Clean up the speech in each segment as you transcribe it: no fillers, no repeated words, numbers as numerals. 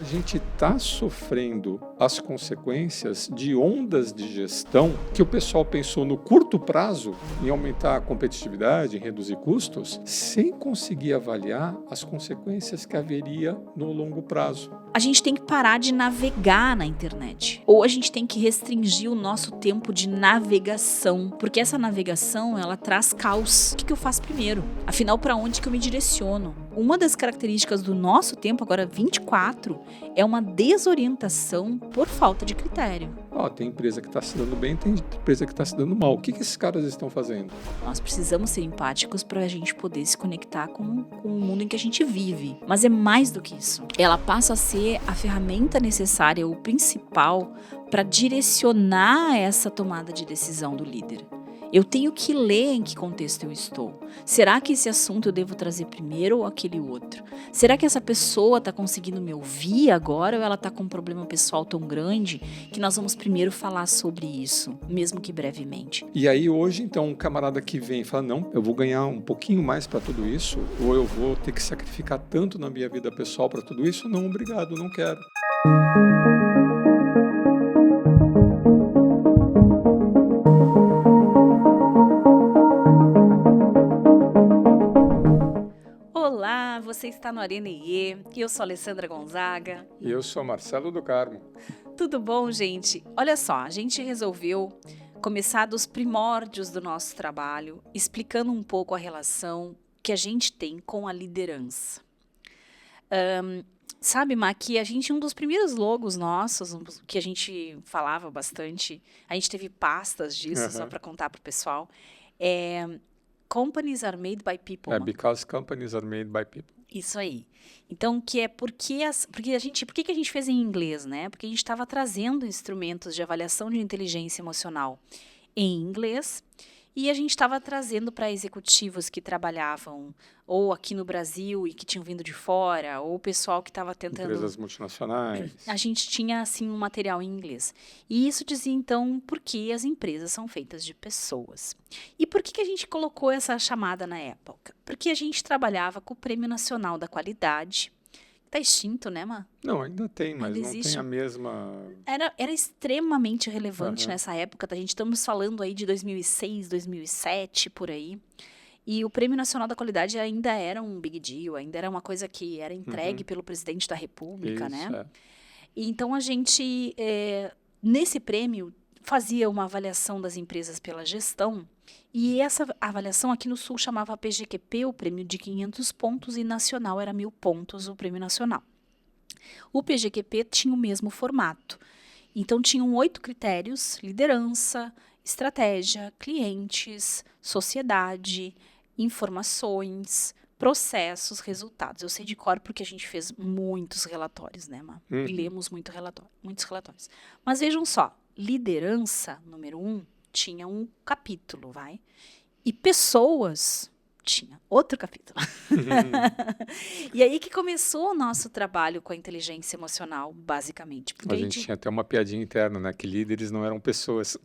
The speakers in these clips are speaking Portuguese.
gente está sofrendo as consequências de ondas de gestão que o pessoal pensou no curto prazo em aumentar a competitividade, em reduzir custos, sem conseguir avaliar as consequências que haveria no longo prazo. A gente tem que parar de navegar na internet. Ou a gente tem que restringir o nosso tempo de navegação. Porque essa navegação, ela traz caos. O que eu faço primeiro? Afinal, para onde que eu me direciono? Uma das características do nosso tempo, agora 24, é uma desorientação por falta de critério. Tem empresa que está se dando bem, tem empresa que está se dando mal. O que esses caras estão fazendo? Nós precisamos ser empáticos para a gente poder se conectar com o mundo em que a gente vive. Mas é mais do que isso. Ela passa a ser a ferramenta necessária, o principal, para direcionar essa tomada de decisão do líder. Eu tenho que ler em que contexto eu estou. Será que esse assunto eu devo trazer primeiro ou aquele outro? Será que essa pessoa está conseguindo me ouvir agora ou ela está com um problema pessoal tão grande que nós vamos primeiro falar sobre isso, mesmo que brevemente? E aí hoje, então, um camarada que vem e fala, não, eu vou ganhar um pouquinho mais para tudo isso, ou eu vou ter que sacrificar tanto na minha vida pessoal para tudo isso? Não, obrigado, não quero. Olá, você está no Arena IE, eu sou a Alessandra Gonzaga. E eu sou Marcelo do Carmo. Tudo bom, gente? Olha só, a gente resolveu começar dos primórdios do nosso trabalho, explicando um pouco a relação que a gente tem com a liderança. Sabe, Ma, que um dos primeiros logos nossos, que a gente falava bastante, a gente teve pastas disso, só para contar para o pessoal, Companies are made by people. Because companies are made by people. Isso aí. Então, que é por que a gente fez em inglês, né? Porque a gente estava trazendo instrumentos de avaliação de inteligência emocional em inglês e a gente estava trazendo para executivos que trabalhavam ou aqui no Brasil e que tinham vindo de fora, ou o pessoal que estava tentando... Empresas multinacionais. A gente tinha, assim, um material em inglês. E isso dizia, então, por que as empresas são feitas de pessoas. E por que a gente colocou essa chamada na época? Porque a gente trabalhava com o Prêmio Nacional da Qualidade. Está extinto, né, Má? Não, ainda tem, mas ainda não existe. Tem a mesma... Era extremamente relevante nessa época. A gente estamos falando aí de 2006, 2007, por aí. E o Prêmio Nacional da Qualidade ainda era um big deal, ainda era uma coisa que era entregue pelo presidente da República, Isso, né? E então a gente, nesse prêmio, fazia uma avaliação das empresas pela gestão. E essa avaliação aqui no Sul chamava PGQP, o prêmio de 500 pontos, e nacional era 1.000 pontos, o prêmio nacional. O PGQP tinha o mesmo formato. Então, tinham 8 critérios: liderança, estratégia, clientes, sociedade, informações, processos, resultados. Eu sei de cor porque a gente fez muitos relatórios, né, Má? Lemos muitos relatórios. Mas vejam só, liderança, número 1, tinha um capítulo, vai? E pessoas tinha outro capítulo. E aí que começou o nosso trabalho com a inteligência emocional, basicamente. A gente tinha até uma piadinha interna, né? Que líderes não eram pessoas,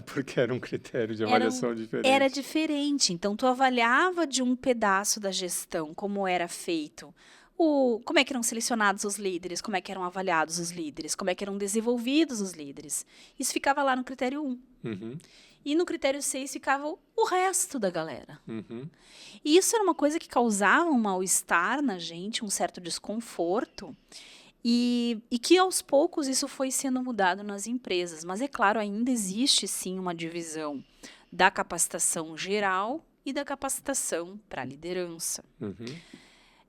porque era um critério de avaliação diferente. Era diferente. Então, tu avaliava de um pedaço da gestão como era feito, como é que eram selecionados os líderes, como é que eram avaliados os líderes, como é que eram desenvolvidos os líderes. Isso ficava lá no critério 1. E no critério 6 ficava o resto da galera. E isso era uma coisa que causava um mal-estar na gente, um certo desconforto, e que aos poucos isso foi sendo mudado nas empresas. Mas é claro, ainda existe sim uma divisão da capacitação geral e da capacitação para a liderança.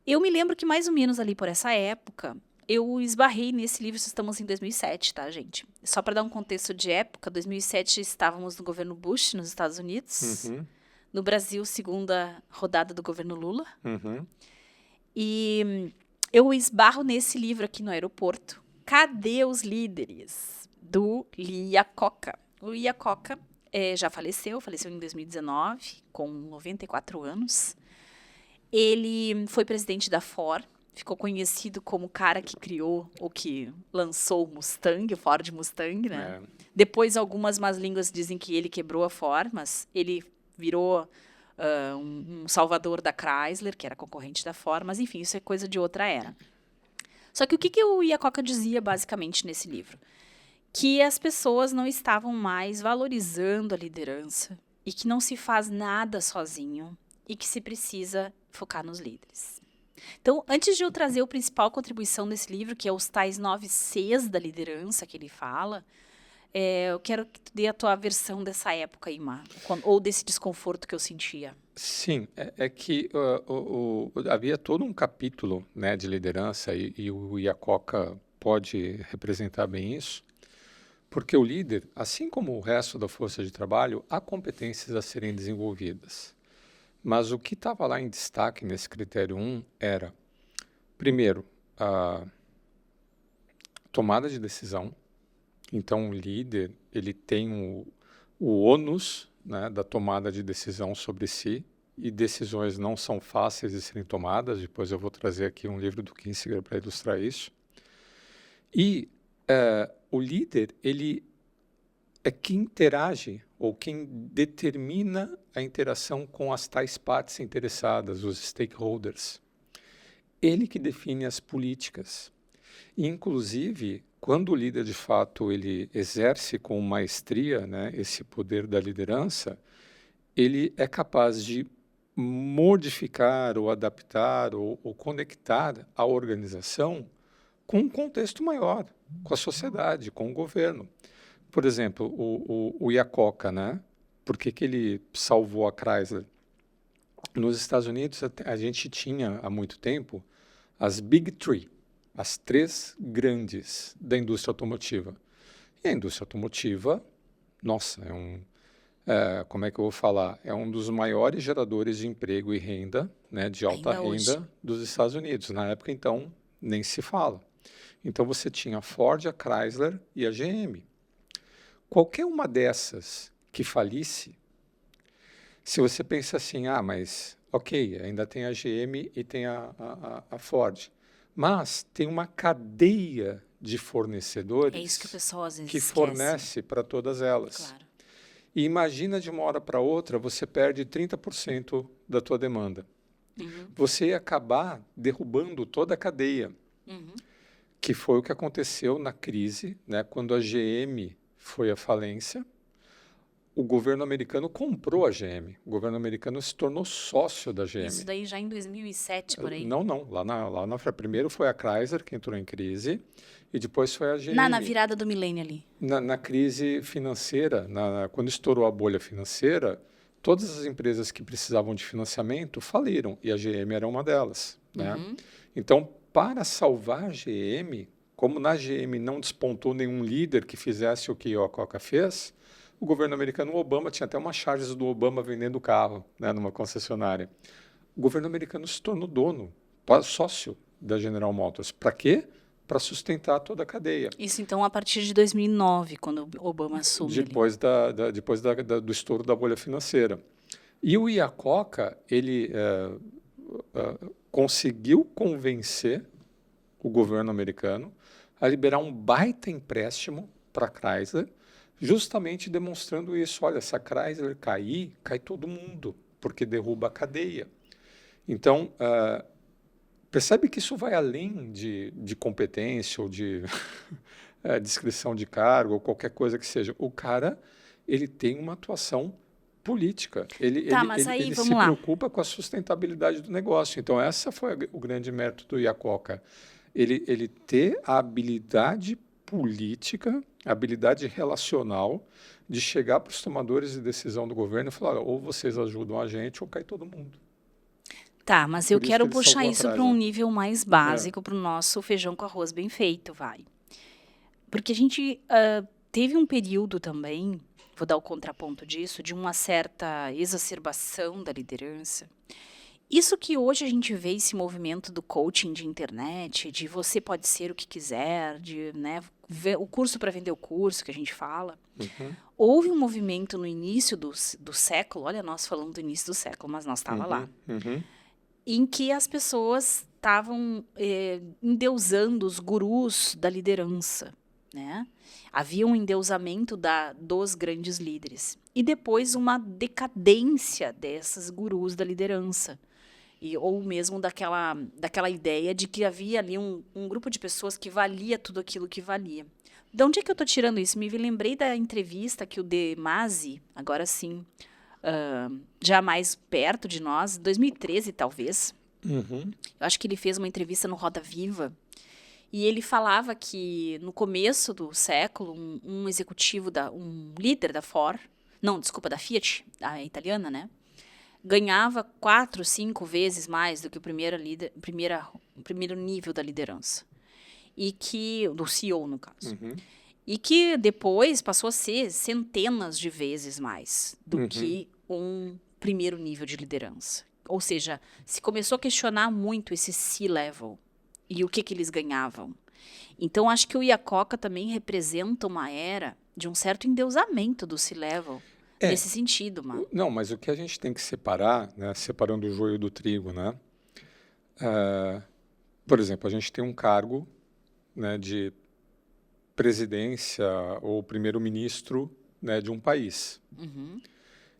Eu me lembro que mais ou menos ali por essa época, eu esbarrei nesse livro, estamos em 2007, tá, gente? Só para dar um contexto de época, 2007 estávamos no governo Bush, nos Estados Unidos. No Brasil, segunda rodada do governo Lula. E eu esbarro nesse livro aqui no aeroporto. Cadê os líderes? Do Lee Iacocca. O Lee Iacocca já faleceu em 2019, com 94 anos. Ele foi presidente da Ford. Ficou conhecido como o cara que criou ou que lançou o Mustang, o Ford Mustang, né? Depois, algumas más línguas dizem que ele quebrou a Ford, mas ele virou um salvador da Chrysler, que era concorrente da Ford, mas enfim, isso é coisa de outra era. Só que o que o Iacocca dizia basicamente nesse livro? Que as pessoas não estavam mais valorizando a liderança e que não se faz nada sozinho e que se precisa focar nos líderes. Então, antes de eu trazer a principal contribuição desse livro, que é os tais 9 Cs da liderança que ele fala, eu quero que tu dê a tua versão dessa época aí, Mar, ou desse desconforto que eu sentia. Sim, é que havia todo um capítulo, né, de liderança e o Iacocca pode representar bem isso, porque o líder, assim como o resto da força de trabalho, há competências a serem desenvolvidas. Mas o que estava lá em destaque nesse critério 1 era, primeiro, a tomada de decisão. Então, o líder ele tem o ônus, né, da tomada de decisão sobre si, e decisões não são fáceis de serem tomadas. Depois eu vou trazer aqui um livro do Kinsinger para ilustrar isso. E o líder, ele é quem interage ou quem determina a interação com as tais partes interessadas, os stakeholders. Ele que define as políticas. E, inclusive, quando o líder, de fato, ele exerce com maestria, né, esse poder da liderança, ele é capaz de modificar ou adaptar ou conectar a organização com um contexto maior, com a sociedade, com o governo. Por exemplo, o Iacocca, né? Por que ele salvou a Chrysler? Nos Estados Unidos, a gente tinha há muito tempo as Big Three, as 3 grandes da indústria automotiva. E a indústria automotiva, nossa, como é que eu vou falar? É um dos maiores geradores de emprego e renda, né, de alta Ainda hoje. renda dos Estados Unidos. Na época, então, nem se fala. Então, você tinha a Ford, a Chrysler e a GM. Qualquer uma dessas que falisse, se você pensa assim, mas ok, ainda tem a GM e tem a Ford, mas tem uma cadeia de fornecedores É isso que o pessoal às vezes que esquece. fornece para todas elas. Claro. E imagina de uma hora para outra você perde 30% da tua demanda. Uhum. Você ia acabar derrubando toda a cadeia, que foi o que aconteceu na crise, né, quando a GM foi à falência. O governo americano comprou a GM. O governo americano se tornou sócio da GM. Isso daí já em 2007, por aí. Não. Primeiro foi a Chrysler que entrou em crise e depois foi a GM. Na virada do milênio ali. Na crise financeira, quando estourou a bolha financeira, todas as empresas que precisavam de financiamento faliram e a GM era uma delas, né? Então, para salvar a GM, como na GM não despontou nenhum líder que fizesse o que a Iacocca fez, o governo americano, o Obama, tinha até umas charges do Obama vendendo carro, né, numa concessionária. O governo americano se tornou dono, sócio da General Motors. Para quê? Para sustentar toda a cadeia. Isso, então, a partir de 2009, quando o Obama assume. Depois do estouro da bolha financeira. E o Iacocca, ele conseguiu convencer o governo americano a liberar um baita empréstimo para a Chrysler, justamente demonstrando isso. Olha, se a Chrysler cair, cai todo mundo, porque derruba a cadeia. Então, percebe que isso vai além de competência ou de descrição de cargo ou qualquer coisa que seja. O cara, ele tem uma atuação política. Ele se preocupa com a sustentabilidade do negócio. Então, essa foi o grande mérito do Iacocca. Ele ter a habilidade política, a habilidade relacional de chegar para os tomadores de decisão do governo e falar, ou vocês ajudam a gente ou cai todo mundo. Tá, mas eu quero puxar isso para um nível mais básico, para o nosso feijão com arroz bem feito, vai. Porque a gente teve um período também, vou dar o contraponto disso, de uma certa exacerbação da liderança. Isso que hoje a gente vê esse movimento do coaching de internet, de você pode ser o que quiser, de, né, o curso para vender o curso que a gente fala. Houve um movimento no início do século, olha nós falando do início do século, mas nós estávamos lá, em que as pessoas estavam endeusando os gurus da liderança, né? Havia um endeusamento dos grandes líderes. E depois uma decadência desses gurus da liderança. Ou mesmo daquela ideia de que havia ali um grupo de pessoas que valia tudo aquilo que valia. De onde é que eu estou tirando isso? Me lembrei da entrevista que o De Masi, agora sim, já mais perto de nós, 2013 talvez, Uhum. eu acho que ele fez uma entrevista no Roda Viva, e ele falava que no começo do século, um executivo, um líder da Ford, não, desculpa, da Fiat, a italiana, né? Ganhava 4, 5 vezes mais do que o primeiro nível da liderança. E que, do CEO, no caso. Uhum. E que depois passou a ser centenas de vezes mais do que um primeiro nível de liderança. Ou seja, se começou a questionar muito esse C-level e o que eles ganhavam. Então, acho que o Iacocca também representa uma era de um certo endeusamento do C-level nesse sentido, Má. Não, mas o que a gente tem que separar, né, separando o joio do trigo, né? Por exemplo, a gente tem um cargo, né, de presidência ou primeiro-ministro, né, de um país. Uhum.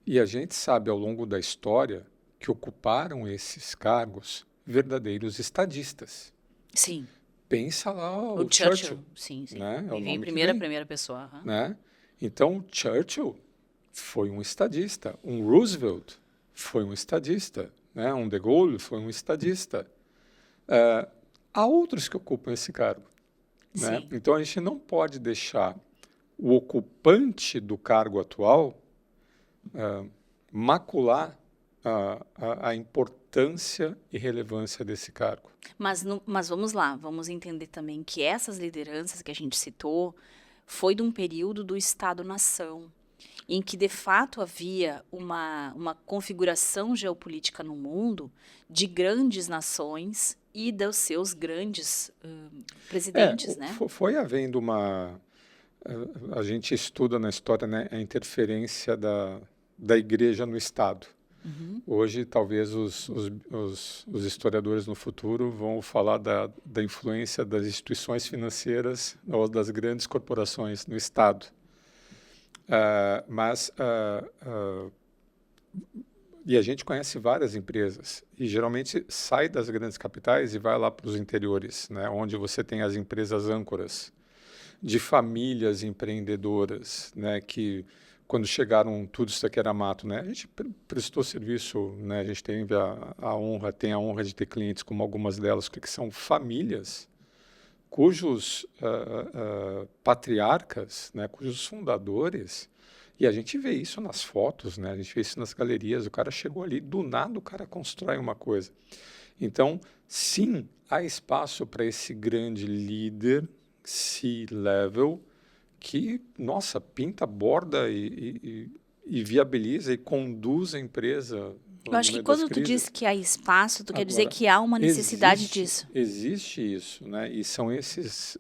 E a gente sabe ao longo da história que ocuparam esses cargos verdadeiros estadistas. Sim. Pensa lá o Churchill. Sim, sim. né? É o Em nome que primeira pessoa. Uhum. né? Então, Churchill foi um estadista, um Roosevelt foi um estadista, né? Um De Gaulle foi um estadista. Há outros que ocupam esse cargo, né? Sim. Então, a gente não pode deixar o ocupante do cargo atual macular a importância e relevância desse cargo. Mas vamos lá, vamos entender também que essas lideranças que a gente citou foi de um período do Estado-nação, em que de fato havia uma configuração geopolítica no mundo de grandes nações e dos seus grandes presidentes, né? Foi havendo uma... A gente estuda na história, né, a interferência da igreja no Estado. Uhum. Hoje, talvez os historiadores no futuro vão falar da influência das instituições financeiras ou das grandes corporações no Estado. E a gente conhece várias empresas e geralmente sai das grandes capitais e vai lá para os interiores, né, onde você tem as empresas âncoras de famílias empreendedoras, né, que quando chegaram tudo isso aqui era mato, né, a gente prestou serviço, né, a gente tem a honra de ter clientes como algumas delas que são famílias cujos patriarcas, né, cujos fundadores, e a gente vê isso nas fotos, né, a gente vê isso nas galerias, o cara chegou ali, do nada o cara constrói uma coisa. Então, sim, há espaço para esse grande líder C-level que, nossa, pinta, borda e viabiliza e conduz a empresa. Eu acho que quando tu diz que há espaço, tu quer dizer que há uma necessidade disso. Existe isso, né? E são esses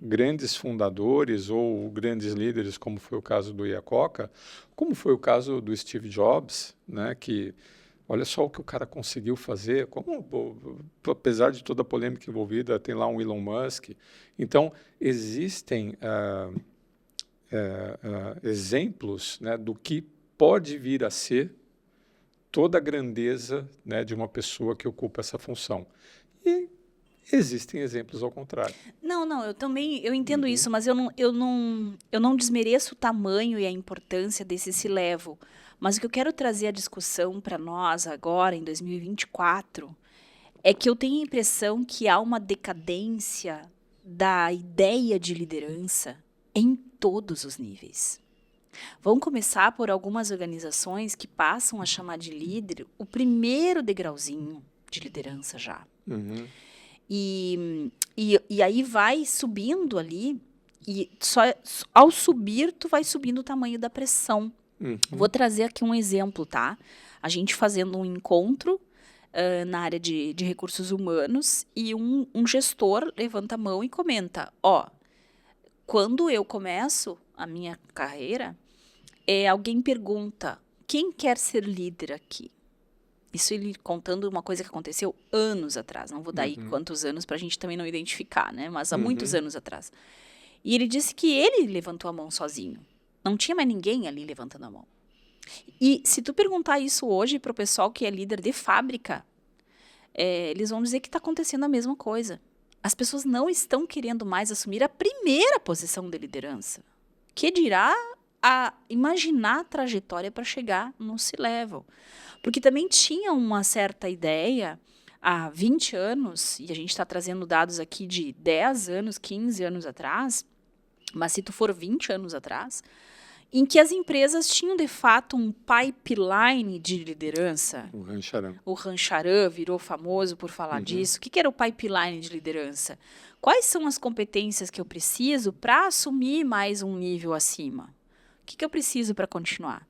grandes fundadores ou grandes líderes, como foi o caso do Iacocca, como foi o caso do Steve Jobs, né? Que olha só o que o cara conseguiu fazer, apesar de toda a polêmica envolvida, tem lá um Elon Musk. Então, existem exemplos, né, do que pode vir a ser toda a grandeza, né, de uma pessoa que ocupa essa função. E existem exemplos ao contrário. Não, eu entendo isso, mas eu não desmereço o tamanho e a importância desse C-level. Mas o que eu quero trazer à discussão para nós agora, em 2024, é que eu tenho a impressão que há uma decadência da ideia de liderança em todos os níveis. Vamos começar por algumas organizações que passam a chamar de líder o primeiro degrauzinho de liderança já. Uhum. E aí vai subindo ali, e só ao subir, tu vai subindo o tamanho da pressão. Uhum. Vou trazer aqui um exemplo, tá? A gente fazendo um encontro na área de recursos humanos e um gestor levanta a mão e comenta, quando eu começo a minha carreira, alguém pergunta, quem quer ser líder aqui? Isso ele contando uma coisa que aconteceu anos atrás. Não vou dar aí quantos anos para a gente também não identificar, né? Mas há muitos anos atrás. E ele disse que ele levantou a mão sozinho. Não tinha mais ninguém ali levantando a mão. E se tu perguntar isso hoje para o pessoal que é líder de fábrica, eles vão dizer que está acontecendo a mesma coisa. As pessoas não estão querendo mais assumir a primeira posição de liderança. Que dirá a imaginar a trajetória para chegar no C-Level. Porque também tinha uma certa ideia há 20 anos, e a gente está trazendo dados aqui de 10 anos, 15 anos atrás, mas se tu for 20 anos atrás, em que as empresas tinham de fato um pipeline de liderança. O Rancharan. O Rancharan virou famoso por falar disso. O que era o pipeline de liderança? Quais são as competências que eu preciso para assumir mais um nível acima? O que eu preciso para continuar?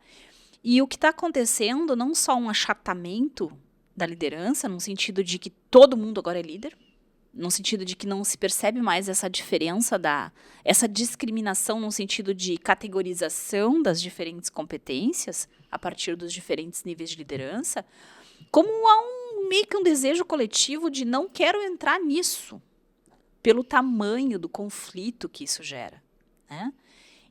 E o que está acontecendo, não só um achatamento da liderança, no sentido de que todo mundo agora é líder, no sentido de que não se percebe mais essa diferença, essa discriminação no sentido de categorização das diferentes competências a partir dos diferentes níveis de liderança, como há meio que um desejo coletivo de não quero entrar nisso, pelo tamanho do conflito que isso gera, né?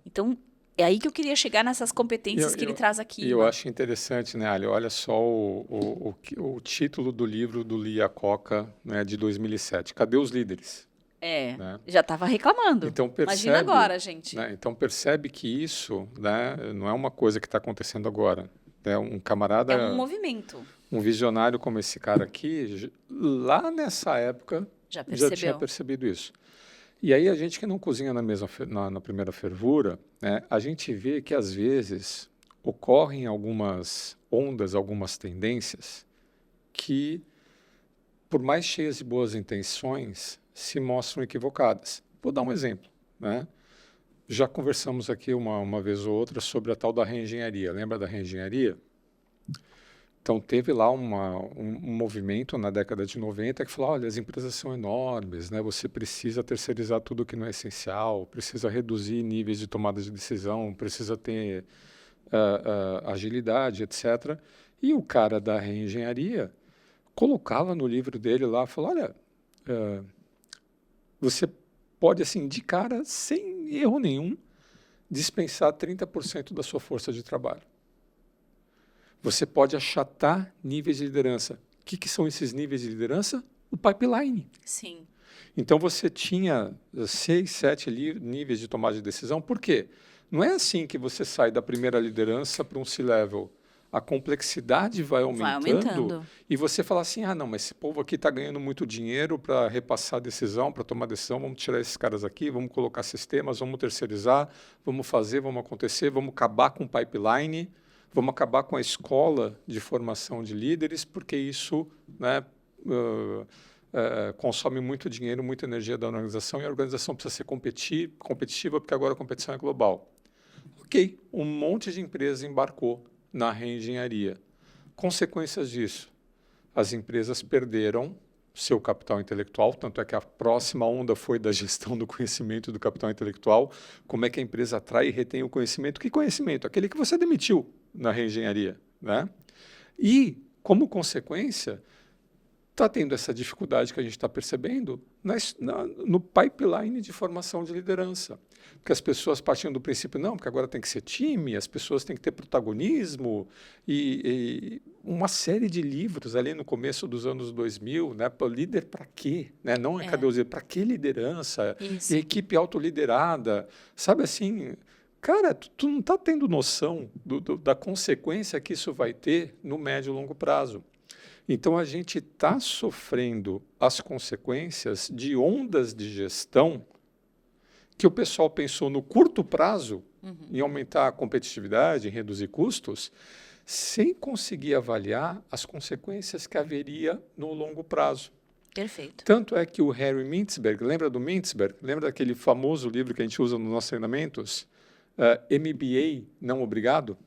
Então, é aí que eu queria chegar nessas competências que ele traz aqui. E eu acho interessante, né, Ali? Olha só o título do livro do Lee Iacocca, né, de 2007. Cadê os líderes? Né? Já estava reclamando. Então, percebe, imagina agora, gente. Né, então percebe que isso, né, não é uma coisa que está acontecendo agora. É um camarada... É um movimento. Um visionário como esse cara aqui, lá nessa época, já tinha percebido isso. E aí a gente que não cozinha na primeira fervura, né, a gente vê que às vezes ocorrem algumas ondas, algumas tendências que, por mais cheias de boas intenções, se mostram equivocadas. Vou dar um exemplo, né? Já conversamos aqui uma vez ou outra sobre a tal da reengenharia. Lembra da reengenharia? Então, teve lá um movimento na década de 90 que falou, olha, as empresas são enormes, né? Você precisa terceirizar tudo que não é essencial, precisa reduzir níveis de tomada de decisão, precisa ter agilidade, etc. E o cara da reengenharia colocava no livro dele lá, falou, olha, você pode, assim, de cara, sem erro nenhum, dispensar 30% da sua força de trabalho. Você pode achatar níveis de liderança. O que são esses níveis de liderança? O pipeline. Sim. Então, você tinha 6, 7 níveis de tomada de decisão. Por quê? Não é assim que você sai da primeira liderança para um C-Level. A complexidade vai aumentando e você fala assim, ah, não, mas esse povo aqui está ganhando muito dinheiro para repassar a decisão, para tomar decisão, vamos tirar esses caras aqui, vamos colocar sistemas, vamos terceirizar, vamos fazer, vamos acontecer, vamos acabar com o pipeline, vamos acabar com a escola de formação de líderes, porque isso, né, consome muito dinheiro, muita energia da organização, e a organização precisa ser competitiva, porque agora a competição é global. Ok, um monte de empresas embarcou na reengenharia. Consequências disso, as empresas perderam seu capital intelectual, tanto é que a próxima onda foi da gestão do conhecimento do capital intelectual. Como é que a empresa atrai e retém o conhecimento? Que conhecimento? Aquele que você demitiu na reengenharia, né? E, como consequência, está tendo essa dificuldade que a gente está percebendo no pipeline de formação de liderança. Porque as pessoas partiam do princípio, não, porque agora tem que ser time, as pessoas têm que ter protagonismo, e uma série de livros ali no começo dos anos 2000, né, líder para quê? Né? Não é cadê os líderes? Para que liderança? Isso. E equipe autoliderada, sabe assim... Cara, tu não está tendo noção da consequência que isso vai ter no médio e longo prazo. Então, a gente está sofrendo as consequências de ondas de gestão que o pessoal pensou no curto prazo em aumentar a competitividade, em reduzir custos, sem conseguir avaliar as consequências que haveria no longo prazo. Perfeito. Tanto é que o Harry Mintzberg, lembra do Mintzberg? Lembra daquele famoso livro que a gente usa nos nossos treinamentos? MBA Não Obrigado?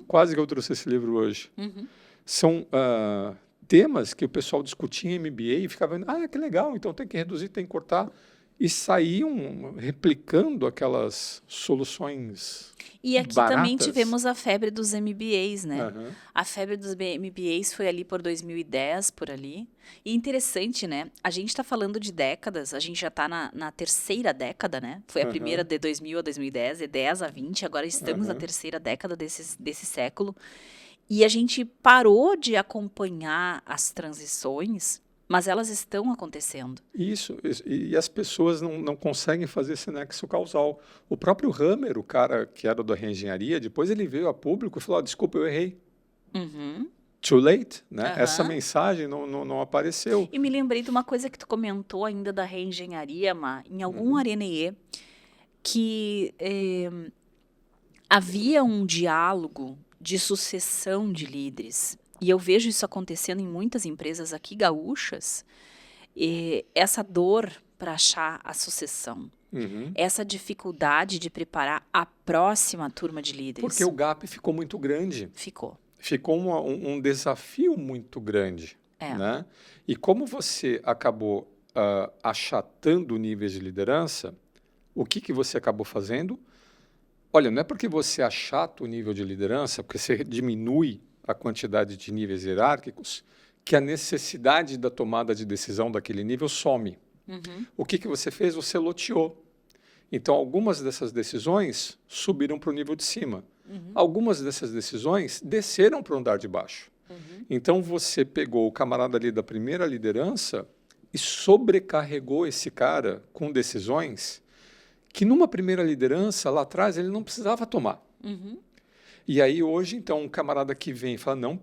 Quase que eu trouxe esse livro hoje. São temas que o pessoal discutia em MBA e ficava vendo, que legal, então tem que reduzir, tem que cortar. e saíam replicando aquelas soluções E aqui baratas. também tivemos a febre dos MBAs, né? Aham. A febre dos MBAs foi ali por 2010, por ali. E interessante, né? A gente está falando de décadas, a gente já está na terceira década, né? Foi a Aham. primeira de 2000 a 2010, de 10 a 20, agora estamos na Aham. terceira década desse século. E a gente parou de acompanhar as transições, mas elas estão acontecendo. Isso, e as pessoas não conseguem fazer esse nexo causal. O próprio Hammer, o cara que era da reengenharia, depois ele veio a público e falou, desculpa, eu errei. Uhum. Too late, né? Aham. Essa mensagem não apareceu. E me lembrei de uma coisa que tu comentou ainda da reengenharia, Má, em algum Arenê, que havia um diálogo de sucessão de líderes. E eu vejo isso acontecendo em muitas empresas aqui gaúchas, essa dor para achar a sucessão, Uhum. essa dificuldade de preparar a próxima turma de líderes. Porque o gap ficou muito grande. Ficou. Ficou um desafio muito grande. É. Né? E como você acabou achatando níveis de liderança, o que você acabou fazendo? Olha, não é porque você achata o nível de liderança, porque você diminui a quantidade de níveis hierárquicos, que a necessidade da tomada de decisão daquele nível some. Uhum. O que você fez? Você loteou. Então, algumas dessas decisões subiram para o nível de cima. Uhum. Algumas dessas decisões desceram para o andar de baixo. Uhum. Então, você pegou o camarada ali da primeira liderança e sobrecarregou esse cara com decisões que, numa primeira liderança, lá atrás, ele não precisava tomar. Uhum. E aí, hoje, então, um camarada que vem e fala, não,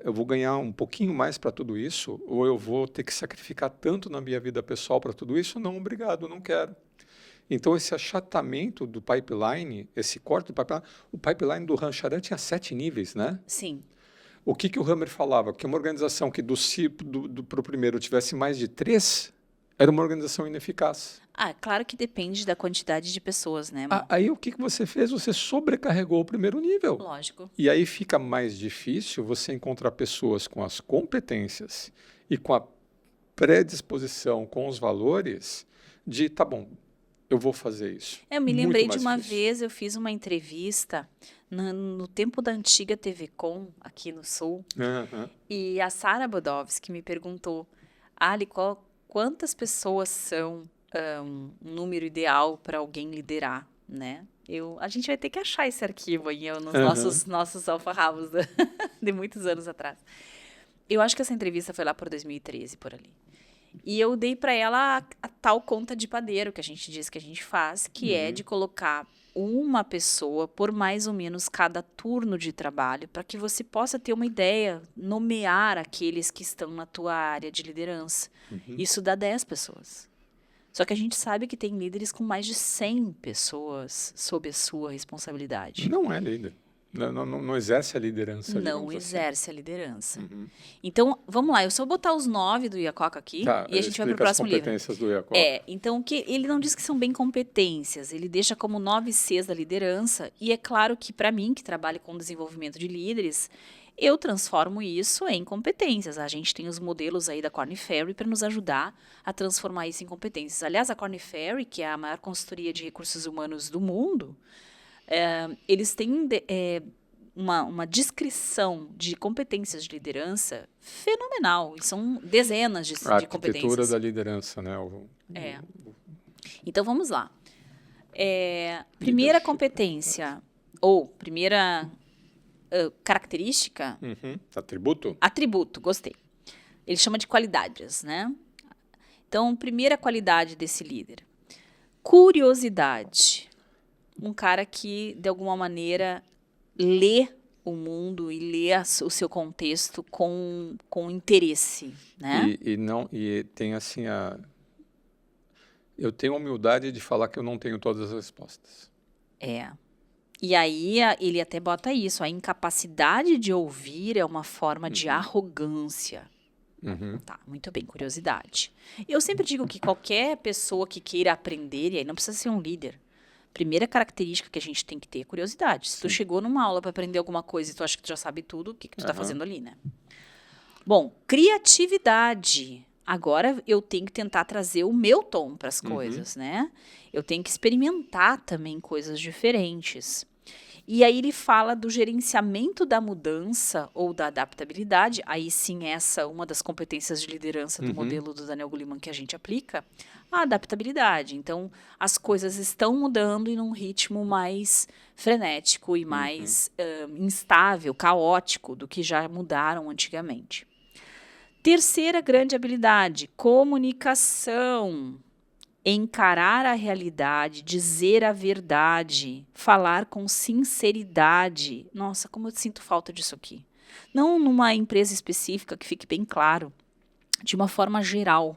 eu vou ganhar um pouquinho mais para tudo isso, ou eu vou ter que sacrificar tanto na minha vida pessoal para tudo isso? Não, obrigado, não quero. Então, esse achatamento do pipeline, esse corte do pipeline, o pipeline do Rancharan tinha 7 níveis, né? Sim. O que o Hammer falava? Que uma organização que para o primeiro tivesse mais de 3, era uma organização ineficaz. Ah, claro que depende da quantidade de pessoas, né, Má? Aí o que você fez? Você sobrecarregou o primeiro nível. Lógico. E aí fica mais difícil você encontrar pessoas com as competências e com a predisposição, com os valores de, tá bom, eu vou fazer isso. Eu me Muito lembrei de mais uma difícil. vez, eu fiz uma entrevista no tempo da antiga TV Com, aqui no Sul, Aham. e a Sara Bodovski me perguntou, Ali, quantas pessoas são um número ideal para alguém liderar, né? A gente vai ter que achar esse arquivo aí nos nossos alfarrabos de muitos anos atrás. Eu acho que essa entrevista foi lá por 2013, por ali. E eu dei para ela a tal conta de padeiro que a gente diz que a gente faz, que é de colocar uma pessoa por mais ou menos cada turno de trabalho, para que você possa ter uma ideia, nomear aqueles que estão na tua área de liderança. Isso dá 10 pessoas. Só que a gente sabe que tem líderes com mais de 100 pessoas sob a sua responsabilidade. Não é líder. Não exerce a liderança. Não digamos exerce a liderança. Uhum. Então, vamos lá. Eu só vou botar os 9 do Iacoca aqui Tá, e a gente vai para o explica as próximo livro. competências do Iacoca. Então ele não diz que são bem competências, ele deixa como 9 Cs da liderança, e é claro que para mim, que trabalho com desenvolvimento de líderes, eu transformo isso em competências. A gente tem os modelos aí da Korn Ferry para nos ajudar a transformar isso em competências. Aliás, a Korn Ferry, que é a maior consultoria de recursos humanos do mundo, eles têm uma descrição de competências de liderança fenomenal. E são dezenas de A arquitetura competências. da liderança, né? Então, vamos lá. Primeira competência, ou primeira característica, atributo, gostei. Ele chama de qualidades, né? Então, primeira qualidade desse líder. Curiosidade. Um cara que, de alguma maneira, lê o mundo e lê o seu contexto com interesse, né? E tem assim eu tenho a humildade de falar que eu não tenho todas as respostas. E aí ele até bota isso, a incapacidade de ouvir é uma forma de arrogância. Tá, muito bem, curiosidade. Eu sempre digo que qualquer pessoa que queira aprender, e aí não precisa ser um líder, primeira característica que a gente tem que ter é curiosidade. Se tu chegou numa aula para aprender alguma coisa e tu acha que tu já sabe tudo, o que tu tá fazendo ali, né? Bom, criatividade. Agora eu tenho que tentar trazer o meu tom para as coisas, né? Eu tenho que experimentar também coisas diferentes. E aí ele fala do gerenciamento da mudança ou da adaptabilidade. Aí sim, essa é uma das competências de liderança do modelo do Daniel Goleman que a gente aplica, a adaptabilidade. Então, as coisas estão mudando em um ritmo mais frenético e mais instável, caótico do que já mudaram antigamente. Terceira grande habilidade, comunicação. Encarar a realidade, dizer a verdade, falar com sinceridade. Nossa, como eu sinto falta disso aqui. Não numa empresa específica, que fique bem claro, de uma forma geral.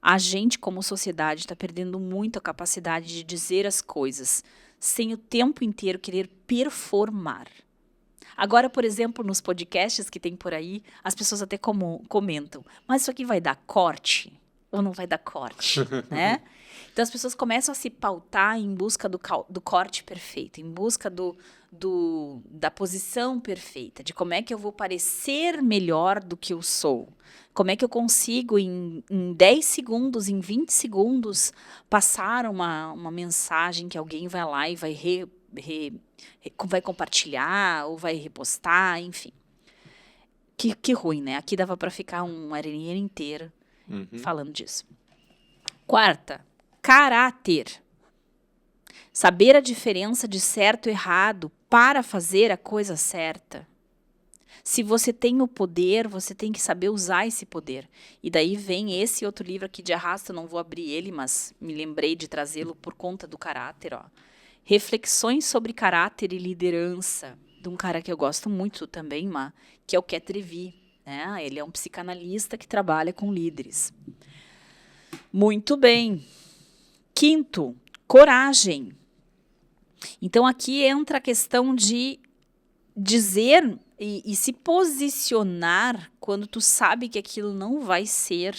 A gente, como sociedade, está perdendo muito a capacidade de dizer as coisas, sem o tempo inteiro querer performar. Agora, por exemplo, nos podcasts que tem por aí, as pessoas até comentam, mas isso aqui vai dar corte? Ou não vai dar corte, né? Então, as pessoas começam a se pautar em busca do corte perfeito, em busca da posição perfeita, de como é que eu vou parecer melhor do que eu sou. Como é que eu consigo, em 10 segundos, em 20 segundos, passar uma mensagem que alguém vai lá e vai compartilhar ou vai repostar, enfim. Que ruim, né? Aqui dava para ficar um areninha inteiro falando disso. Quarta, caráter. Saber a diferença de certo e errado para fazer a coisa certa. Se você tem o poder, você tem que saber usar esse poder. E daí vem esse outro livro aqui de arrasto, não vou abrir ele, mas me lembrei de trazê-lo por conta do caráter. Ó. Reflexões sobre caráter e liderança, de um cara que eu gosto muito também, que é o Ketrevi. Né? Ele é um psicanalista que trabalha com líderes. Muito bem. Quinto, coragem. Então, aqui entra a questão de dizer e se posicionar quando tu sabe que aquilo não vai ser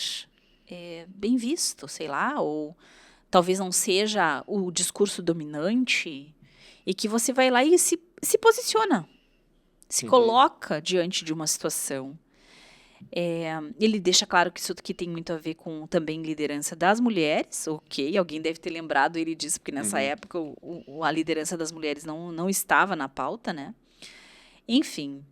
bem visto, sei lá, ou talvez não seja o discurso dominante, e que você vai lá e se posiciona, se coloca diante de uma situação. Ele deixa claro que isso aqui tem muito a ver com também liderança das mulheres, ok, alguém deve ter lembrado ele disso, porque nessa época a liderança das mulheres não estava na pauta, né? Enfim,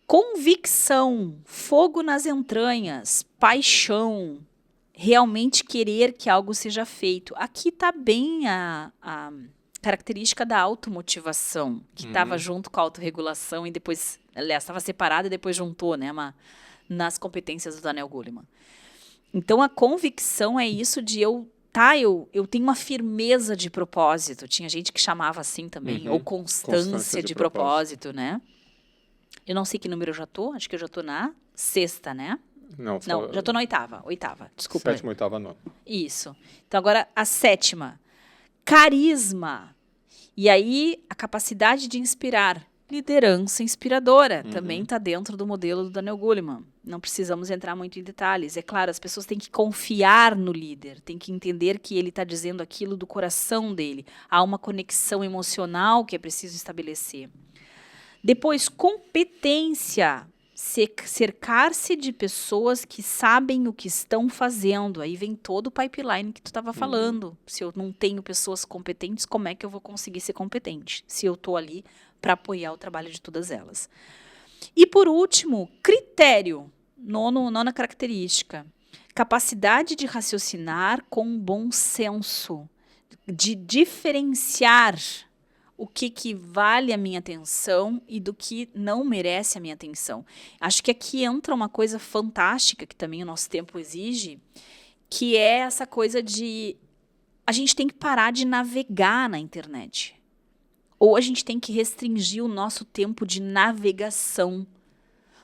convicção, fogo nas entranhas, paixão, realmente querer que algo seja feito. Aqui está bem a característica da automotivação, que estava junto com a autorregulação e depois, aliás, estava separada e depois juntou, né, nas competências do Daniel Goleman. Então, a convicção é isso de eu tenho uma firmeza de propósito. Tinha gente que chamava assim também, ou constância de propósito, né? Eu não sei que número eu já tô, acho que eu já tô na 6ª, né? Não, já tô na 8ª, desculpa. 7ª, 8ª, 9ª. Isso. Então, agora, a 7ª. Carisma. E aí, a capacidade de inspirar. Liderança inspiradora. Também está dentro do modelo do Daniel Goleman. Não precisamos entrar muito em detalhes. É claro, as pessoas têm que confiar no líder. Têm que entender que ele está dizendo aquilo do coração dele. Há uma conexão emocional que é preciso estabelecer. Depois, competência. Cercar-se de pessoas que sabem o que estão fazendo. Aí vem todo o pipeline que tu estava falando. Se eu não tenho pessoas competentes, como é que eu vou conseguir ser competente? Se eu estou ali para apoiar o trabalho de todas elas. E, por último, critério. Nona característica. Capacidade de raciocinar com bom senso. De diferenciar o que vale a minha atenção e do que não merece a minha atenção. Acho que aqui entra uma coisa fantástica que também o nosso tempo exige, que é essa coisa de a gente tem que parar de navegar na internet. Ou a gente tem que restringir o nosso tempo de navegação.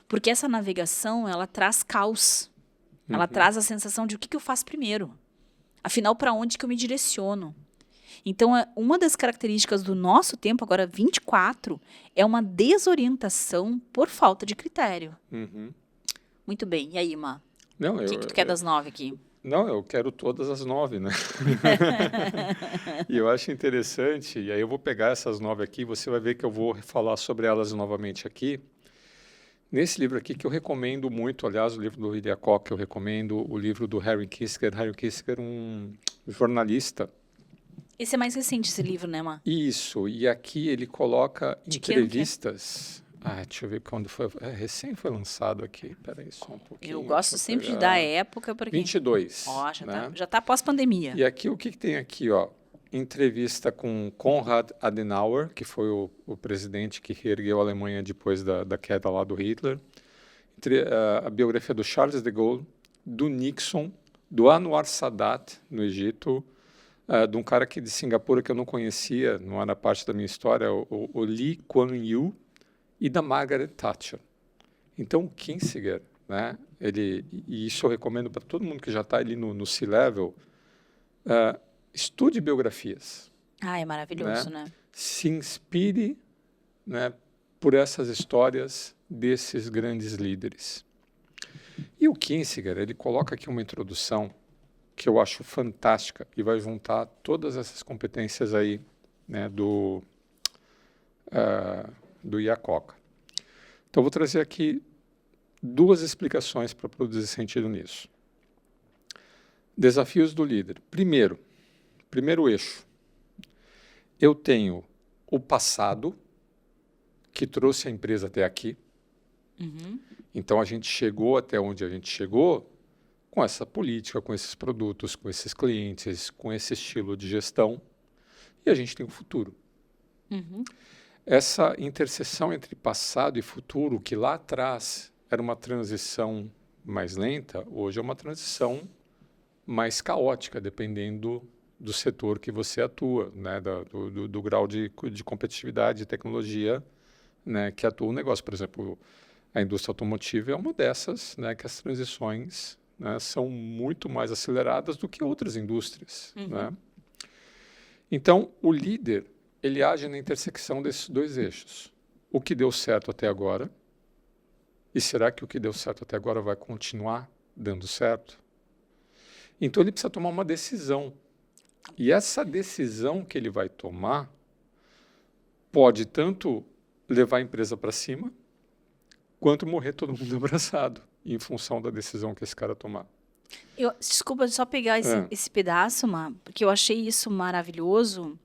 Porque essa navegação, ela traz caos. Ela traz a sensação de o que eu faço primeiro. Afinal, para onde que eu me direciono? Então, uma das características do nosso tempo, agora 24, é uma desorientação por falta de critério. Muito bem. E aí, Má? O que tu quer das 9 aqui? Não, eu quero todas as 9, né? E eu acho interessante, e aí eu vou pegar essas 9 aqui, você vai ver que eu vou falar sobre elas novamente aqui, Nesse livro aqui, que eu recomendo muito, aliás, o livro do Ilya Koch, eu recomendo o livro do Harry Kissinger. Harry Kissinger, um jornalista. Esse é mais recente, esse livro, né, Má? Isso, e aqui ele coloca De que ano que é? entrevistas. Deixa eu ver quando foi. Recém foi lançado aqui. Peraí, só um pouquinho. Eu gosto deixa eu sempre de pegar. dar época, porque... 22. Ó, né? já tá pós-pandemia. E aqui, o que tem aqui, ó? Entrevista com Konrad Adenauer, que foi o presidente que reergueu a Alemanha depois da queda lá do Hitler. A biografia do Charles de Gaulle, do Nixon, do Anwar Sadat, no Egito, de um cara aqui de Singapura que eu não conhecia, não era parte da minha história, o Lee Kuan Yew, e da Margaret Thatcher. Então, o Kissinger, né, e isso eu recomendo para todo mundo que já está ali no C-Level, estude biografias. É maravilhoso, né? Se inspire, né, por essas histórias desses grandes líderes. E o Kissinger, ele coloca aqui uma introdução que eu acho fantástica e vai juntar todas essas competências aí, né, do Ilya Koch. Então, eu vou trazer aqui 2 explicações para produzir sentido nisso. Desafios do líder. Primeiro eixo. Eu tenho o passado que trouxe a empresa até aqui. Uhum. Então, a gente chegou até onde a gente chegou com essa política, com esses produtos, com esses clientes, com esse estilo de gestão. E a gente tem o futuro. Uhum. Essa interseção entre passado e futuro, que lá atrás era uma transição mais lenta, hoje é uma transição mais caótica, dependendo do setor que você atua, né, do grau de competitividade e tecnologia, né, que atua o negócio. Por exemplo, a indústria automotiva é uma dessas, né, que as transições, né, são muito mais aceleradas do que outras indústrias. Uhum. Né? Então, o líder, ele age na intersecção desses 2 eixos. O que deu certo até agora, e será que o que deu certo até agora vai continuar dando certo? Então, ele precisa tomar uma decisão. E essa decisão que ele vai tomar pode tanto levar a empresa para cima, quanto morrer todo mundo abraçado, em função da decisão que esse cara tomar. Desculpa, só pegar esse pedaço, Má, porque eu achei isso maravilhoso.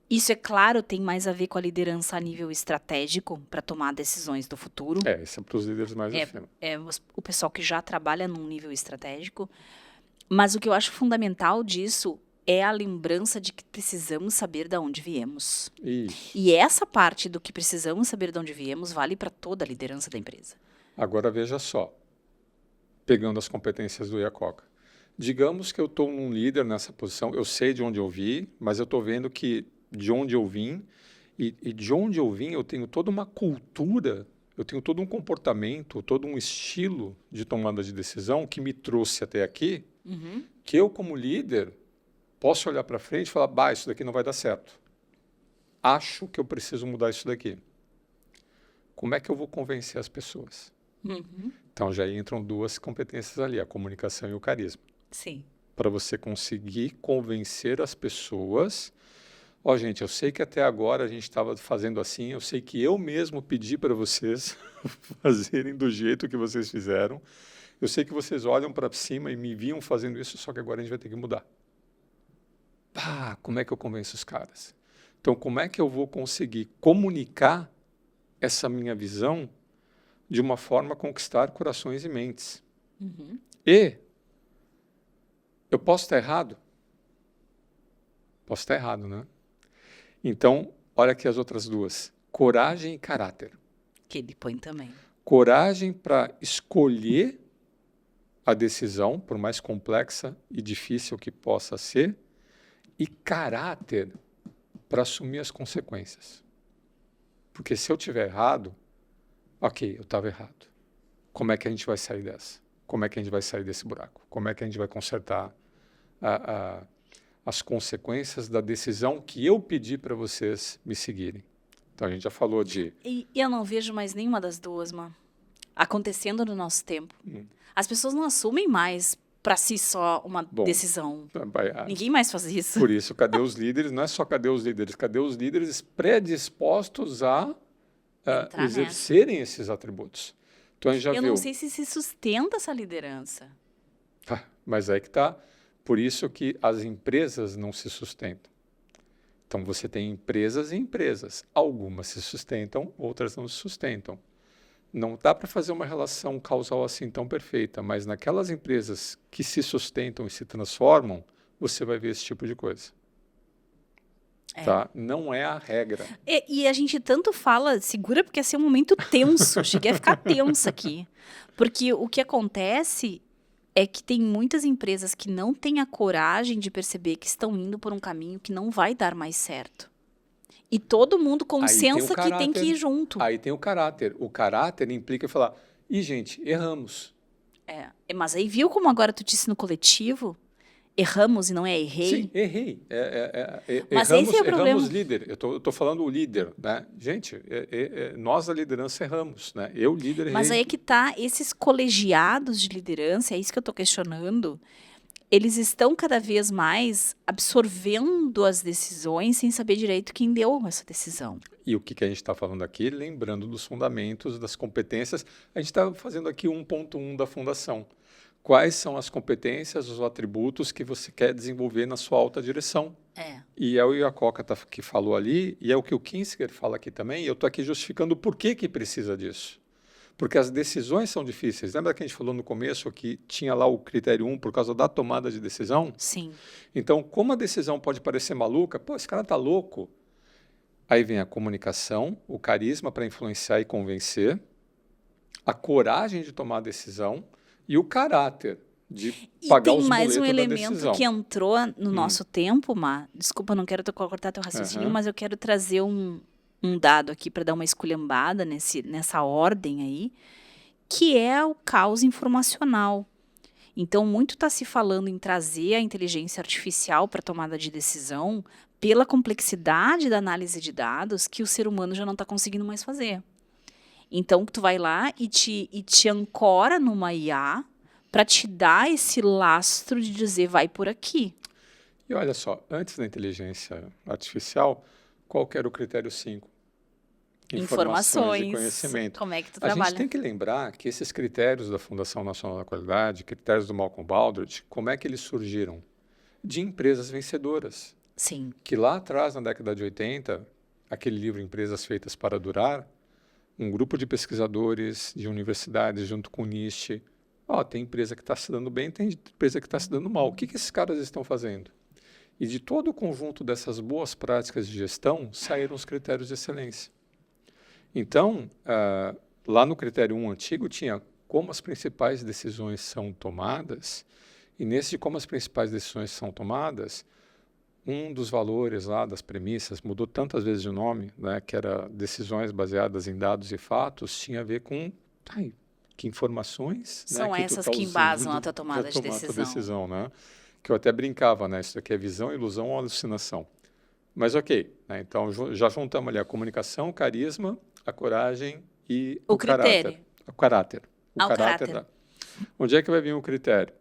Isso, é claro, tem mais a ver com a liderança a nível estratégico para tomar decisões do futuro. Isso é para os líderes mais acima. O pessoal que já trabalha num nível estratégico. Mas o que eu acho fundamental disso é a lembrança de que precisamos saber de onde viemos. Isso. E essa parte do que precisamos saber de onde viemos vale para toda a liderança da empresa. Agora, veja só, pegando as competências do Ilya Koch. Digamos que eu estou um líder nessa posição, eu sei de onde eu vim, mas eu estou vendo que de onde eu vim, e de onde eu vim eu tenho toda uma cultura, eu tenho todo um comportamento, todo um estilo de tomada de decisão que me trouxe até aqui, que eu, como líder, posso olhar para frente e falar, isso daqui não vai dar certo. Acho que eu preciso mudar isso daqui. Como é que eu vou convencer as pessoas? Então, já entram 2 competências ali, a comunicação e o carisma. Sim. Para você conseguir convencer as pessoas. Gente, eu sei que até agora a gente estava fazendo assim, eu sei que eu mesmo pedi para vocês fazerem do jeito que vocês fizeram. Eu sei que vocês olham para cima e me viam fazendo isso, só que agora a gente vai ter que mudar. Como é que eu convenço os caras? Então, como é que eu vou conseguir comunicar essa minha visão de uma forma a conquistar corações e mentes? E eu posso estar errado? Posso estar errado, né? Então, olha aqui as outras 2. Coragem e caráter. Que ele põe também. Coragem para escolher a decisão, por mais complexa e difícil que possa ser, e caráter para assumir as consequências. Porque se eu estiver errado, eu estava errado. Como é que a gente vai sair dessa? Como é que a gente vai sair desse buraco? Como é que a gente vai consertar as consequências da decisão que eu pedi para vocês me seguirem? Então, a gente já falou de... E eu não vejo mais nenhuma das 2, acontecendo no nosso tempo. As pessoas não assumem mais para si só uma decisão. Ninguém mais faz isso. Por isso, cadê os líderes? Não é só cadê os líderes predispostos a exercerem esses atributos. Então, a gente já Eu viu. não sei se sustenta essa liderança. Mas aí que está. Por isso que as empresas não se sustentam. Então, você tem empresas e empresas. Algumas se sustentam, outras não se sustentam. Não dá para fazer uma relação causal assim tão perfeita, mas naquelas empresas que se sustentam e se transformam, você vai ver esse tipo de coisa. Tá? Não é a regra. E a gente tanto fala, segura porque esse é um momento tenso. Cheguei a ficar tensa aqui. Porque o que acontece é que tem muitas empresas que não têm a coragem de perceber que estão indo por um caminho que não vai dar mais certo. E todo mundo consensa que tem que ir junto. Aí tem o caráter. O caráter implica falar, gente, erramos. Mas aí viu como agora tu disse no coletivo? Erramos e não é errei? Sim, errei. Mas esse é o problema. Erramos líder. Eu tô falando o líder, né? Gente, nós da liderança erramos, né? Eu, líder, errei. Mas aí é que tá, esses colegiados de liderança, é isso que eu tô questionando, eles estão cada vez mais absorvendo as decisões sem saber direito quem deu essa decisão. E o que a gente está falando aqui, lembrando dos fundamentos, das competências, a gente está fazendo aqui 1.1 da fundação. Quais são as competências, os atributos que você quer desenvolver na sua alta direção? E é o Iacocca que falou ali, e é o que o Kinsinger fala aqui também, e eu estou aqui justificando por que precisa disso. Porque as decisões são difíceis. Lembra que a gente falou no começo que tinha lá o critério 1 por causa da tomada de decisão? Sim. Então, como a decisão pode parecer maluca, esse cara tá louco. Aí vem a comunicação, o carisma para influenciar e convencer, a coragem de tomar a decisão e o caráter de pagar os boletos da decisão. E tem mais um elemento que entrou no nosso tempo, Má. Desculpa, não quero cortar teu raciocínio, mas eu quero trazer um dado aqui para dar uma esculhambada nessa ordem aí, que é o caos informacional. Então, muito está se falando em trazer a inteligência artificial para a tomada de decisão pela complexidade da análise de dados que o ser humano já não está conseguindo mais fazer. Então, tu vai lá e te ancora numa IA para te dar esse lastro de dizer, vai por aqui. E olha só, antes da inteligência artificial, qual que era o critério 5? Informações e conhecimento. Como é que tu trabalha? A gente tem que lembrar que esses critérios da Fundação Nacional da Qualidade, critérios do Malcolm Baldrige, como é que eles surgiram? De empresas vencedoras. Sim. Que lá atrás, na década de 80, aquele livro Empresas Feitas para Durar, um grupo de pesquisadores de universidades junto com o NIST, tem empresa que está se dando bem, tem empresa que está se dando mal. O que esses caras estão fazendo? E de todo o conjunto dessas boas práticas de gestão, saíram os critérios de excelência. Então, lá no critério 1 antigo, tinha como as principais decisões são tomadas, e nesse de como as principais decisões são tomadas, um dos valores lá das premissas, mudou tantas vezes de nome, né, que era decisões baseadas em dados e fatos, tinha a ver com que informações... São essas que embasam a tua tomada de decisão. Né? Que eu até brincava, né? Isso aqui é visão, ilusão ou alucinação. Mas ok, né? Então já juntamos ali a comunicação, o carisma, a coragem e o caráter. O caráter. O caráter. Onde é que vai vir o critério?